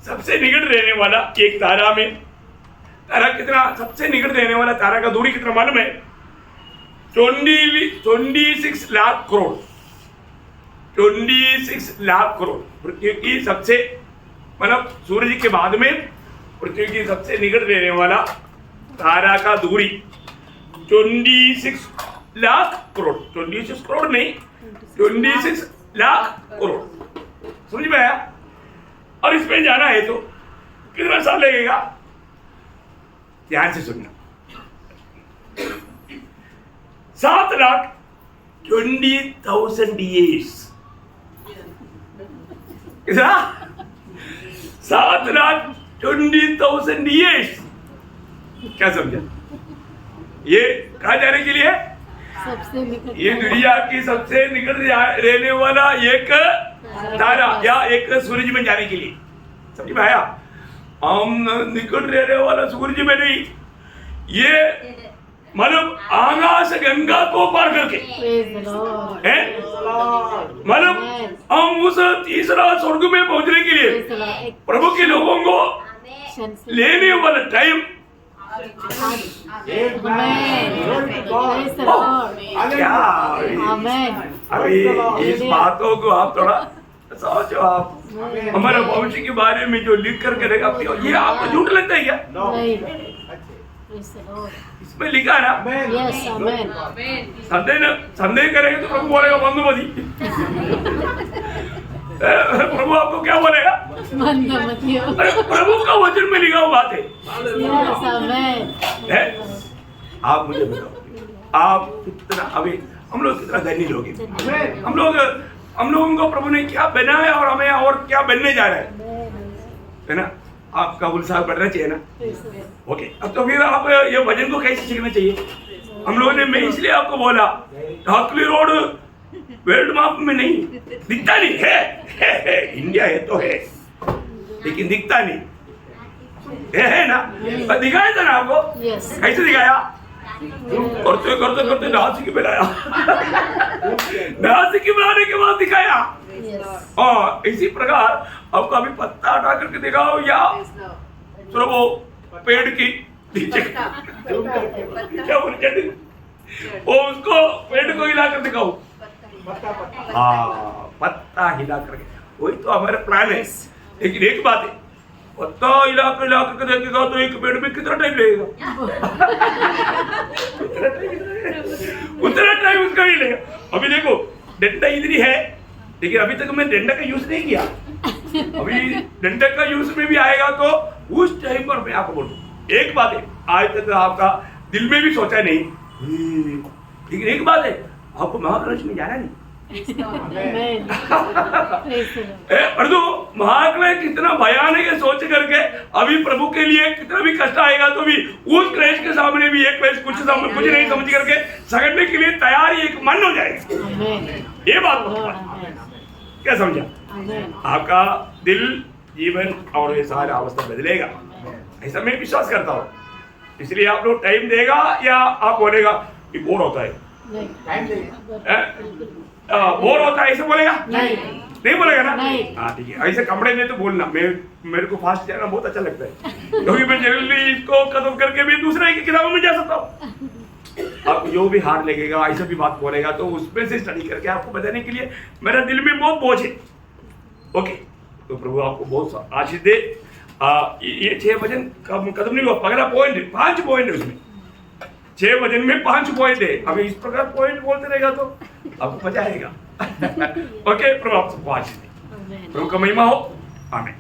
सबसे निकट रहने वाला एक तारा में, तारा कितना सबसे निकट रहने वाला तारा का दूरी कितना मालूम है? 26 लाख करोड़। 26 लाख करोड़। पृथ्वी की सबसे, मतलब सूरज के बाद में पृथ्वी की सबसे निकट रहने वाला तारा का दूरी 26 लाख करोड़। 26 करोड़ नहीं, 26 लाख करोड़। समझ में आया? और इसमें जाना है तो कितना साल लगेगा? ध्यान से सुनना। 7,20,000 years। कितना? 7,20,000 years। क्या समझा? ये कहाँ जाने के लिए? सबसे निकट ये दुनिया की सबसे निकट रहने वाला एक तारा या एक सूरज में जाने के लिए। समझ में आया? हम निकट रहने वाला सूरज में नहीं, ये मतलब आकाश गंगा को पार करके Praise the Lord. है, मतलब हम उस तीसरा स्वर्ग में पहुंचने के लिए Praise the Lord. एक प्रभु के लोगों को क्षण से- लेने वाला time Amen. Praise the Lord. क्या? Amen. अभी इस बातों को आप थोड़ा सोचो। आप हमारे भविष्य के बारे में जो लिख करके रखा, ये आपको झूठ लगता है क्या? नहीं। Praise the Lord. इसमें लिखा है ना। Yes, amen. संदेह करेंगे तो प्रभु बोलेगा बंधुमती। प्रभु आपको क्या बोलेगा? मंदमतियों। अरे प्रभु का वचन में लिखा हुआ बात है। Yes, amen. है? आप मुझे बताओ, आप कितना, अभी हम लोग कितना धनी लोग हैं। हम लोगों को प्रभु ने क्या बनाया और हमें और क्या बनने जा रहा है ना? आपका उत्साह बढ़ना चाहिए ना? ओके। अब तो फिर आप ये भजन को कैसे सीखना चाहिए? हम लोगों ने, मैं इसलिए आपको बोला, ढाकली रोड वर्ल्ड मैप में नहीं दिखता, नहीं है, इंडिया है तो है, लेकिन दिखता नहीं है ना? दिखाया था ना आपको? Yes. कैसे दिखाया? करते करते करते नासिक मिलाया। नासिक मिलाने के बाद दिखाया। Yes. और इसी प्रकार आपको अभी पत्ता हटा करके दिखाओ या चलो वो पेड़ की नीचे क्या बोलते, वो उसको पेड़ को हिला कर दिखाओ। हाँ, पत्ता हिला करके, वही तो हमारा प्लान है। लेकिन एक बात है, पत्ता हिला करके देखेगा तो एक पेड़ में कितना टाइम लगेगा? उतना टाइम उसका नहीं लगेगा। अभी देखो डंडा इधर ही है, लेकिन अभी तक मैं डंडा का यूज नहीं किया। अभी दंडक का यूज में भी आएगा तो उस टाइम पर मैं आपको बोलूँ एक बात है, आज तक आपका दिल में भी सोचा नहीं, लेकिन एक बात है, आपको महाक्लेश में जाना नहीं। परंतु महाक्लेश कितना भयानक है सोच करके, अभी प्रभु के लिए कितना भी कष्ट आएगा तो भी उस क्लेश के सामने भी एक क्लेश कुछ नहीं समझ करके सगड़ने के लिए तैयार ही एक मन हो जाएगा। ये बात क्या समझा? आपका दिल, जीवन और ये सारा अवस्था बदलेगा, ऐसा मैं विश्वास करता हूँ। इसलिए आप लोग टाइम देगा या आप बोलेगा कि बोर होता है, बोर होता है ऐसे बोलेगा? नहीं बोलेगा ना? हाँ ठीक है, ऐसे कमरे में तो बोलना। मेरे को फास्ट जाना बहुत अच्छा लगता है, क्योंकि मैं जनरली इसको खत्म करके भी दूसरे की किताबों में जा सकता हूँ। अब जो भी हार लगेगा, ऐसा भी बात बोलेगा तो उसमें से स्टडी करके आपको बताने के लिए मेरा दिल में बहुत बोझ है। ओके, तो प्रभु आपको बहुत आशीष दे। ये 6 वचन खत्म नहीं हुआ, पहला पॉइंट 5 पॉइंट है उसमें, 6 वचन में 5 पॉइंट है। अगर इस प्रकार पॉइंट बोलते रहेगा तो आपको मजा आएगा। ओके, प्रभु आप सबको आशीष दे, प्रभु का महिमा हो, आमीन।